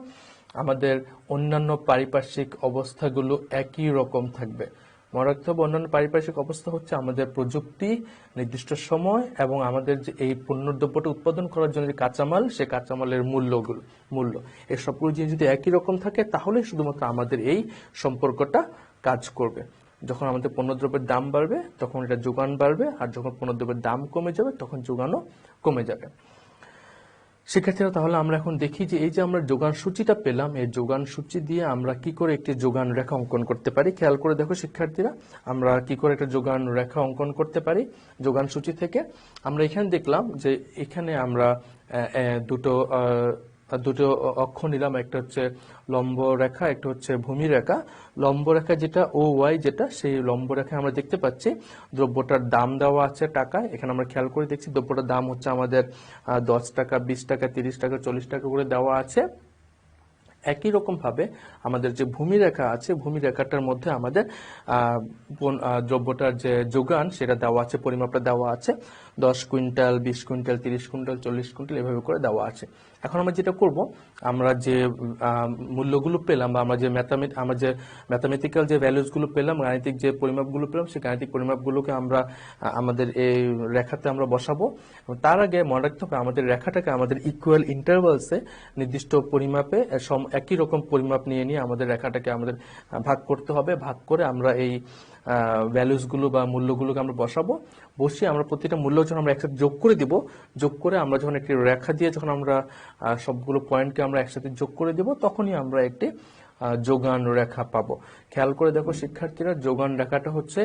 আমাদের অন্যান্য পারিপার্শ্বিক অবস্থাগুলো একই রকম থাকবে। মনে রাখতে হবে অন্যান্য পারিপার্শ্বিক অবস্থা হচ্ছে আমাদের প্রযুক্তি, নির্দিষ্ট সময় এবং আমাদের যে এই পণ্যদ্রব্যটা উৎপাদন করার জন্য যে কাঁচামাল, সে কাঁচামালের মূল্য, এই সবগুলো জিনিস যদি একই রকম থাকে তাহলে শুধুমাত্র আমাদের এই সম্পর্কটা কাজ করবে। যখন আমাদের পণ্যদ্রব্যের দাম বাড়বে তখন এটা যোগান বাড়বে, আর যখন পণ্যদ্রব্যের দাম কমে যাবে তখন যোগানও কমে যাবে। শিক্ষার্থীরা তাহলে আমরা এখন দেখি যে এই যে আমরা যোগান সূচিটা পেলাম, এই যোগান সূচি দিয়ে আমরা কি করে একটি যোগান রেখা অঙ্কন করতে পারি। খেয়াল করে দেখো শিক্ষার্থীরা, আমরা কি করে একটা যোগান রেখা অঙ্কন করতে পারি যোগান সূচি থেকে। আমরা এখানে দেখলাম যে এখানে আমরা দুটো অক্ষ নিলাম, একটা হচ্ছে লম্ব রেখা, একটা হচ্ছে ভূমি রেখা। লম্ব রেখা যেটা OY যেটা, সেই লম্ব রেখায় আমরা দেখতে পাচ্ছি দ্রব্যটার দাম দেওয়া আছে টাকায়। এখানে আমরা খেয়াল করে দেখছি দ্রব্যটার দাম হচ্ছে আমাদের 10 টাকা, 20 টাকা, 30 টাকা, 40 টাকা করে দেওয়া আছে। একই রকম ভাবে আমাদের যে ভূমি রেখা আছে, ভূমি রেখাটার মধ্যে আমাদের দ্রব্যটার যে যোগান সেটা দেওয়া আছে, পরিমাপটা দেওয়া আছে 10 কুইন্টাল, 20 কুইন্টাল, 30 কুইন্টাল, 40 কুইন্টাল এভাবে করে দেওয়া আছে। এখন আমরা যেটা করব, আমরা যে মূল্যগুলো পেলাম বা আমরা যে ম্যাথামেটিক্যাল যে ভ্যালুসগুলো পেলাম, গাণিতিক যে পরিমাপগুলো পেলাম, সেই গাণিতিক পরিমাপগুলোকে আমরা আমাদের এই রেখাতে আমরা বসাবো। তার আগে মনে রাখতে হবে আমাদের রেখাটাকে আমাদের ইকুয়াল ইন্টারভালসে নির্দিষ্ট পরিমাপে একই রকম পরিমাপ নিয়ে আমাদের রেখাটাকে আমাদের ভাগ করতে হবে। ভাগ করে আমরা এই ভ্যালুসগুলো বা মূল্যগুলোকে আমরা বসিয়ে আমরা প্রতিটা মূল্য যখন আমরা একসাথে যোগ করে দিব, যোগ করে আমরা যখন একটি রেখা দিয়ে যখন আমরা সবগুলো পয়েন্টকে আমরা একসাথে যোগ করে দিব, তখনই আমরা একটি যোগান রেখা পাবো। খেয়াল করে দেখো শিক্ষার্থীরা, যোগান রেখাটা হচ্ছে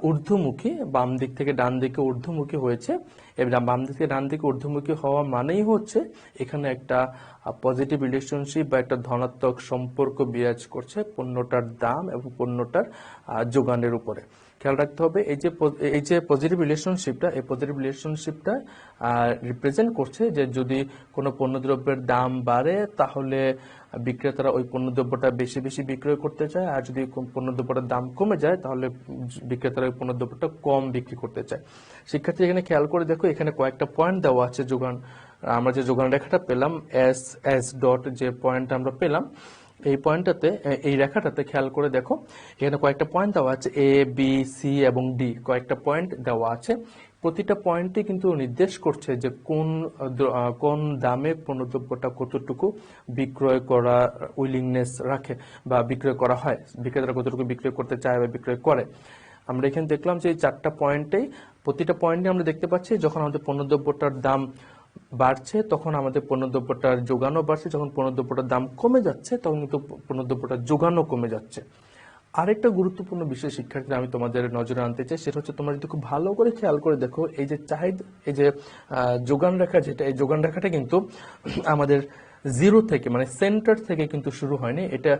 ঊর্ধ্বমুখী, বাম দিক থেকে ডান দিকে ঊর্ধ্বমুখী হয়েছে। এবং বাম দিক থেকে ডান দিকে ঊর্ধ্বমুখী হওয়া মানেই হচ্ছে এখানে একটা পজিটিভ রিলেশনশিপ বা একটা ধনাত্মক সম্পর্ক বিরাজ করছে পণ্যটার দাম এবং পণ্যটার যোগানের উপরে। খেয়াল রাখতে হবে এই যে পজিটিভ রিলেশনশিপটা, এই পজিটিভ রিলেশনশিপটা রিপ্রেজেন্ট করছে যে যদি কোনো পণ্যদ্রব্যের দাম বাড়ে তাহলে বিক্রেতারা ওই পণ্যদ্রব্যটা বেশি বেশি বিক্রয় করতে চায়, আর যদি পণ্যদ্রব্যটার দাম কমে যায় তাহলে বিক্রেতারা ওই পণ্যদ্রব্যটা কম বিক্রি করতে চায়। শিক্ষার্থী এখানে খেয়াল করে দেখো, এখানে কয়েকটা পয়েন্ট দেওয়া আছে যোগান, আমরা যে যোগান রেখাটা পেলাম এস ডট যে পয়েন্ট আমরা পেলাম, এই পয়েন্টটাতে, এই রেখাটাতে খেয়াল করে দেখো এখানে কয়েকটা পয়েন্ট দেওয়া আছে, A, B, C এবং D, কয়েকটা পয়েন্ট দেওয়া আছে। প্রতিটা পয়েন্টে কিন্তু নির্দেশ করছে যে কোন দামে পণ্যদ্রব্যটা কতটুকু বিক্রয় করা উইলিংনেস রাখে বা বিক্রয় করা হয়, বিক্রেতারা কতটুকু বিক্রয় করতে চায় বা বিক্রয় করে। আমরা এখানে দেখলাম যে এই 4টা পয়েন্টেই প্রতিটা পয়েন্টে আমরা দেখতে পাচ্ছি যখন আমাদের পণ্যদ্রব্যটার দাম বাড়ছে তখন আমাদের পণ্যদ্রব্যটার যোগানও বাড়ছে, যখন পণ্যদ্রব্যটার দাম কমে যাচ্ছে তখন কিন্তু পণ্যদ্রব্যটার যোগানও কমে যাচ্ছে। আরেকটা গুরুত্বপূর্ণ বিষয় শিক্ষার্থীরা আমি তোমাদের নজরে আনতে চাই, সেটা হচ্ছে তোমরা যদি খুব ভালো করে খেয়াল করে দেখো, এই যে এই যে যোগান রেখা, যেটা এই যোগান রেখাটা কিন্তু আমাদের জিরো থেকে মানে সেন্টার থেকে কিন্তু শুরু হয়নি, এটা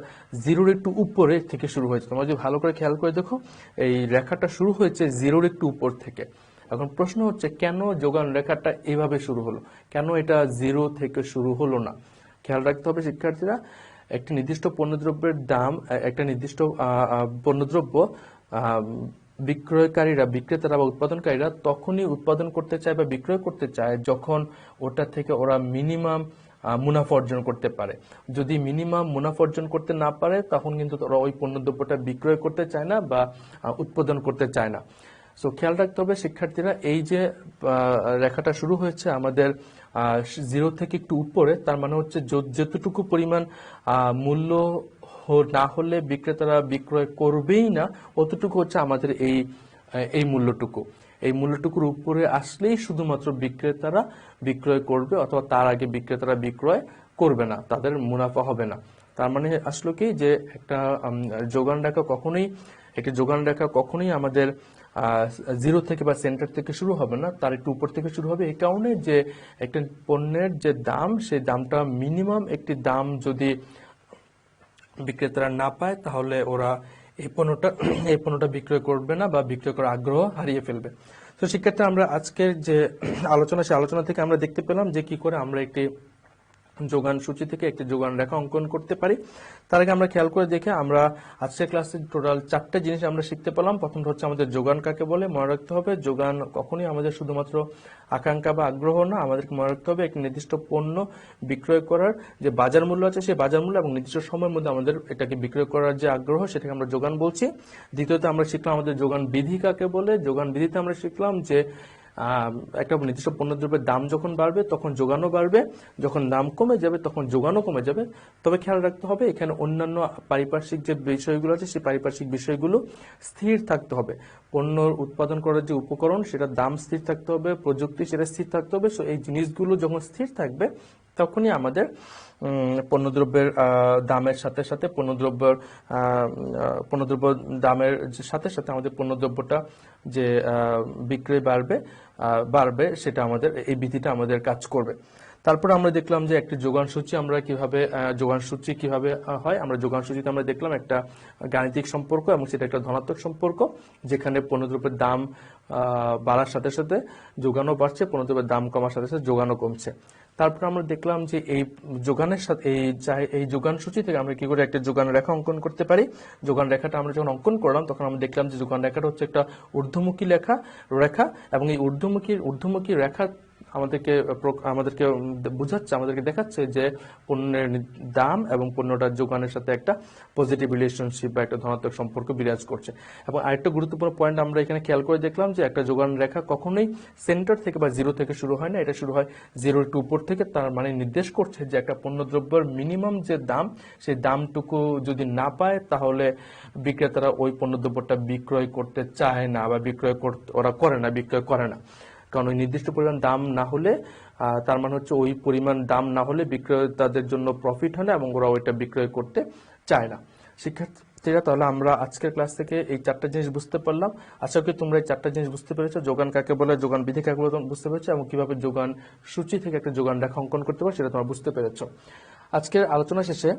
জিরোর একটু উপরে থেকে শুরু হয়েছে। তোমরা যদি ভালো করে খেয়াল করে দেখো এই রেখাটা শুরু হয়েছে জিরোর একটু উপর থেকে। এখন প্রশ্ন হচ্ছে কেন যোগান রেখাটা এভাবে শুরু হলো, কেন এটা জিরো থেকে শুরু হলো না? খেয়াল রাখতে হবে শিক্ষার্থীরা, একটি নির্দিষ্ট পণ্যদ্রব্যের দাম, একটা নির্দিষ্ট পণ্যদ্রব্য বিক্রেতারা বা উৎপাদনকারীরা তখনই উৎপাদন করতে চায় বা বিক্রয় করতে চায় যখন ওটা থেকে ওরা মিনিমাম মুনাফা অর্জন করতে পারে। যদি মিনিমাম মুনাফা অর্জন করতে না পারে তখন কিন্তু ওরা ওই পণ্যদ্রব্যটা বিক্রয় করতে চায় না বা উৎপাদন করতে চায় না। সো খেয়াল রাখতে হবে শিক্ষার্থীরা, এই যে রেখাটা শুরু হয়েছে আমাদের জিরো থেকে একটু উপরে, তার মানে হচ্ছে যতটুকু পরিমাণ মূল্য না হলে বিক্রেতারা বিক্রয় করবেই না, অতটুকু হচ্ছে আমাদের এই মূল্যটুকু। এই মূল্যটুকুর উপরে আসলেই শুধুমাত্র বিক্রেতারা বিক্রয় করবে, অথবা তার আগে বিক্রেতারা বিক্রয় করবে না, তাদের মুনাফা হবে না। তার মানে আসলে কি যে একটা যোগান রেখা কখনোই আমাদের জিরো থেকে বা সেন্টার থেকে শুরু হবে না, তার একটু উপর থেকে শুরু হবে। এই কারণে যে একটা পণ্যের যে দাম, সেই দামটা মিনিমাম একটি দাম যদি বিক্রেতারা না পায় তাহলে ওরা এই পণ্যটা বিক্রয় করবে না বা বিক্রয় করার আগ্রহ হারিয়ে ফেলবে। তো শিক্ষার্থী, আমরা আজকের যে সেই আলোচনা থেকে আমরা দেখতে পেলাম যে কি করে আমরা একটি যোগান সূচি থেকে একটি যোগান রেখা অঙ্কন করতে পারি। তার আগে আমরা খেয়াল করে দেখে আমরা আজকের ক্লাসে টোটাল 4টে জিনিস আমরা শিখতে পেলাম। প্রথমটা হচ্ছে আমাদের যোগান কাকে বলে। মনে রাখতে হবে যোগান কখনোই আমাদের শুধুমাত্র আকাঙ্ক্ষা বা আগ্রহ না, আমাদেরকে মনে রাখতে হবে একটি নির্দিষ্ট পণ্য বিক্রয় করার যে বাজার মূল্য আছে সেই বাজার মূল্য এবং নির্দিষ্ট সময়ের মধ্যে আমাদের এটাকে বিক্রয় করার যে আগ্রহ সেটাকে আমরা যোগান বলছি। দ্বিতীয়ত আমরা শিখলাম আমাদের যোগান বিধি কাকে বলে। যোগান বিধিতে আমরা শিখলাম যে একটা নির্দিষ্ট পণ্যদ্রব্যের দাম যখন বাড়বে তখন যোগানও বাড়বে, যখন দাম কমে যাবে তখন যোগানও কমে যাবে। তবে খেয়াল রাখতে হবে এখানে অন্যান্য পারিপার্শ্বিক যে বিষয়গুলো আছে সেই পারিপার্শ্বিক বিষয়গুলো স্থির থাকতে হবে। পণ্য উৎপাদন করার যে উপকরণ সেটার দাম স্থির থাকতে হবে, প্রযুক্তি সেটা স্থির থাকতে হবে। সো এই জিনিসগুলো যখন স্থির থাকবে তখনই আমাদের পণ্যদ্রব্যের দামের সাথে সাথে পণ্যদ্রব্য দামের সাথে সাথে আমাদের পণ্যদ্রব্যটা যে বিক্রয় বাড়বে সেটা আমাদের এই বিধিটা আমাদের কাজ করবে। তারপর আমরা দেখলাম যে একটি যোগান সূচি কিভাবে হয়। আমরা যোগান সূচিতে আমরা দেখলাম একটা গাণিতিক সম্পর্ক এবং সেটা একটা ধনাত্মক সম্পর্ক, যেখানে পণ্যদ্রব্যের দাম বাড়ার সাথে সাথে যোগানও বাড়ছে, পণ্যদ্রব্যের দাম কমার সাথে সাথে যোগানও কমছে। তারপর আমরা দেখলাম যে এই যোগানের সাথে এই যোগান সূচি থেকে আমরা কি করে একটা যোগান রেখা অঙ্কন করতে পারি। যোগান রেখাটা আমরা যখন অঙ্কন করলাম তখন আমরা দেখলাম যে যোগান রেখাটা হচ্ছে একটা ঊর্ধ্বমুখী রেখা এবং এই ঊর্ধ্বমুখী রেখা আমাদেরকে বোঝাচ্ছে, আমাদেরকে দেখাচ্ছে যে পণ্যের দাম এবং পণ্যটার যোগানের সাথে একটা পজিটিভ রিলেশনশিপ বা একটা ধনাত্মক সম্পর্ক বিরাজ করছে। এবং আরেকটা গুরুত্বপূর্ণ পয়েন্ট আমরা এখানে খেয়াল করে দেখলাম যে একটা যোগান রেখা কখনোই সেন্টার থেকে বা জিরো থেকে শুরু হয় না, এটা শুরু হয় জিরোর একটু উপর থেকে। তার মানে নির্দেশ করছে যে একটা পণ্যদ্রব্যের মিনিমাম যে দাম সেই দামটুকু যদি না পায় তাহলে বিক্রেতারা ওই পণ্যদ্রব্যটা বিক্রয় করতে চায় না বা বিক্রয় করে না। কারণ ওই নির্দিষ্ট পরিমাণ দাম না হলে তার মানে হচ্ছে ওই পরিমাণ দাম না হলে বিক্রেতাদের জন্য প্রফিট হয় না এবং ওরা ওইটা বিক্রয় করতে চায় না। শিক্ষার্থীরা, তাহলে আমরা আজকের ক্লাস থেকে এই 4টা জিনিস বুঝতে পারলাম। আশা করি তোমরা এই 4টা জিনিস বুঝতে পেরেছো, যোগান কাকে বলে, যোগান বিধি কাকে বলে বুঝতে পেরেছো, এবং কিভাবে যোগান সূচি থেকে একটা যোগান রেখা অঙ্কন করতে পারো সেটা তোমরা বুঝতে পেরেছো। আজকের আলোচনা শেষে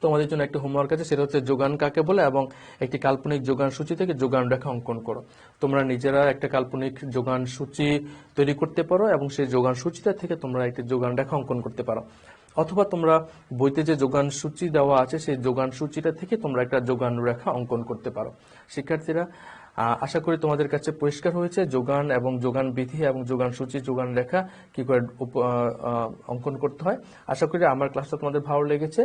তোমাদের জন্য একটা হোমওয়ার্ক আছে, সেটা হচ্ছে যোগান কাকে বলে এবং একটি কাল্পনিক যোগান সূচি থেকে যোগান রেখা অঙ্কন করো। তোমরা নিজেরা একটা কাল্পনিক যোগান সূচি তৈরি করতে পারো এবং সেই যোগান সূচিটা থেকে তোমরা একটি যোগান রেখা অঙ্কন করতে পারো, অথবা তোমরা বইতে যে যোগান সূচি দেওয়া আছে সেই যোগান সূচিটা থেকে তোমরা একটা যোগান রেখা অঙ্কন করতে পারো। শিক্ষার্থীরা, আশা করি তোমাদের কাছে পরিষ্কার হয়েছে যোগান এবং যোগান বিধি এবং যোগান সূচি, যোগান রেখা কি করে অঙ্কন করতে হয়। আশা করি আমার ক্লাসটা তোমাদের ভালো লেগেছে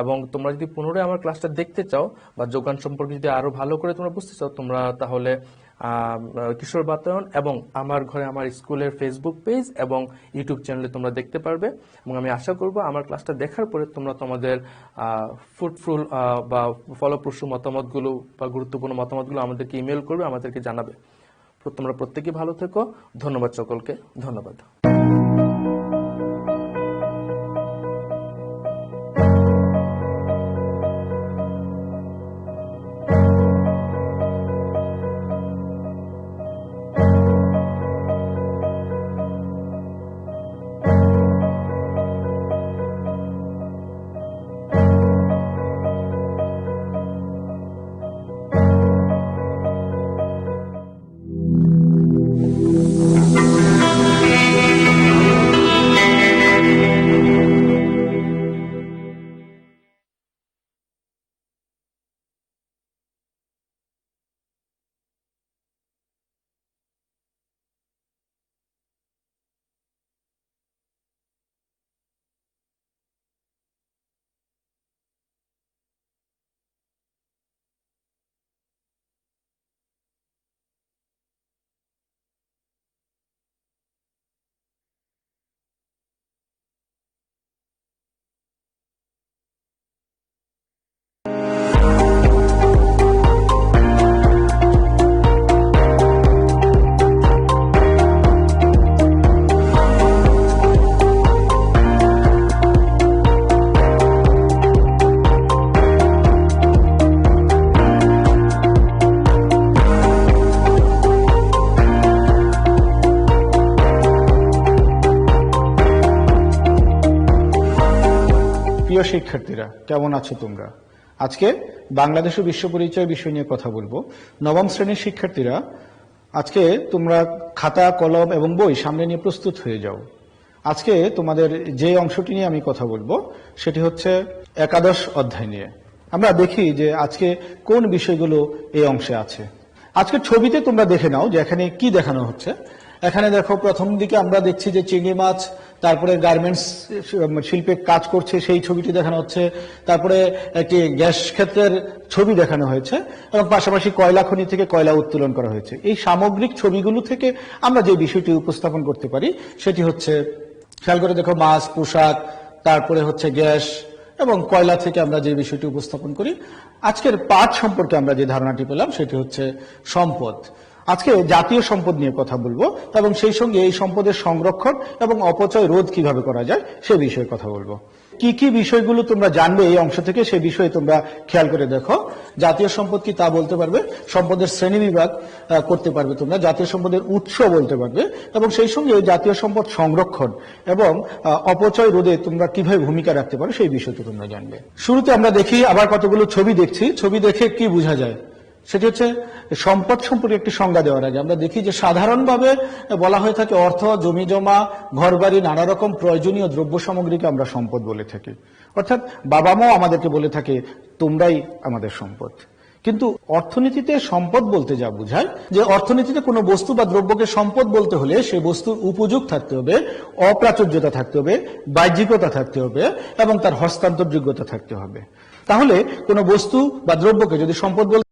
এবং তোমরা যদি পুনরায় আমার ক্লাসটা দেখতে চাও বা যোগান সম্পর্কে যদি আরো ভালো করে তোমরা বুঝতে চাও, তোমরা তাহলে কিশোর বাতায়ন এবং আমার ঘরে আমার স্কুলের ফেসবুক পেজ এবং ইউটিউব চ্যানেলে তোমরা দেখতে পারবে। এবং আমি আশা করব আমার ক্লাসটা দেখার পরে তোমরা তোমাদের ফ্রুটফুল বা ফলপ্রসূ মতামতগুলো বা গুরুত্বপূর্ণ মতামতগুলো আমাদেরকে ইমেল করবে, আমাদেরকে জানাবে। তোমরা প্রত্যেকেই ভালো থেকো। ধন্যবাদ সকলকে, ধন্যবাদ। প্রিয় শিক্ষার্থীরা, কেমন আছো তোমরা? আজকে বাংলাদেশ ও বিশ্ব পরিচয় বিষয় নিয়ে কথা বলবো। নবম শ্রেণীর শিক্ষার্থীরা, আজকে তোমরা খাতা, কলম এবং বই সামনে নিয়ে প্রস্তুত হয়ে যাও। আজকে তোমাদের যে অংশটি নিয়ে আমি কথা বলবো সেটি হচ্ছে একাদশ অধ্যায় নিয়ে। আমরা দেখি যে আজকে কোন বিষয়গুলো এই অংশে আছে। আজকের ছবিতে তোমরা দেখে নাও যে এখানে কি দেখানো হচ্ছে। এখানে দেখো, প্রথম দিকে আমরা দেখছি যে চিংড়ি মাছ, তারপরে গার্মেন্টস শিল্পে কাজ করছে সেই ছবিটি দেখানো হচ্ছে, তারপরে একটি গ্যাস ক্ষেত্রের ছবি দেখানো হয়েছে এবং পাশাপাশি কয়লা খনি থেকে কয়লা উত্তোলন করা হয়েছে। এই সামগ্রিক ছবিগুলো থেকে আমরা যে বিষয়টি উপস্থাপন করতে পারি সেটি হচ্ছে, খেয়াল করে দেখো, মাছ, পোশাক, তারপরে হচ্ছে গ্যাস এবং কয়লা থেকে আমরা যে বিষয়টি উপস্থাপন করি। আজকের পাঠ সম্পর্কে আমরা যে ধারণাটি পেলাম সেটি হচ্ছে সম্পদ। আজকে জাতীয় সম্পদ নিয়ে কথা বলবো এবং সেই সঙ্গে এই সম্পদের সংরক্ষণ এবং অপচয় রোধ কিভাবে করা যায় সে বিষয়ে কথা বলবো। কি কি বিষয়গুলো তোমরা জানবে এই অংশ থেকে সে বিষয়ে তোমরা খেয়াল করে দেখো। জাতীয় সম্পদ কি তা বলতে পারবে, সম্পদের শ্রেণী বিভাগ করতে পারবে তোমরা, জাতীয় সম্পদের উৎস বলতে পারবে এবং সেই সঙ্গে জাতীয় সম্পদ সংরক্ষণ এবং অপচয় রোধে তোমরা কিভাবে ভূমিকা রাখতে পারো সেই বিষয়টি তোমরা জানবে। শুরুতে আমরা দেখি, আবার কতগুলো ছবি দেখছি। ছবি দেখে কি বোঝা যায় সেটি হচ্ছে, সম্পদ সম্পর্কে একটি সংজ্ঞা দেওয়ার আগে আমরা দেখি যে সাধারণভাবে বলা হয়ে থাকে অর্থ, জমি জমা, ঘরবাড়ি, নানা রকম প্রয়োজনীয় দ্রব্য সামগ্রীকে আমরা সম্পদ বলে থাকি। অর্থাৎ বাবা মাও আমাদেরকে বলে থাকে তোমরাই আমাদের সম্পদ। কিন্তু অর্থনীতিতে সম্পদ বলতে যা বোঝায় যে অর্থনীতিতে কোনো বস্তু বা দ্রব্যকে সম্পদ বলতে হলে সেই বস্তুর উপযোগ থাকতে হবে, অপ্রাচুর্যতা থাকতে হবে, বাহ্যিকতা থাকতে হবে এবং তার হস্তান্তরযোগ্যতা থাকতে হবে। তাহলে কোনো বস্তু বা দ্রব্যকে যদি সম্পদ বলতে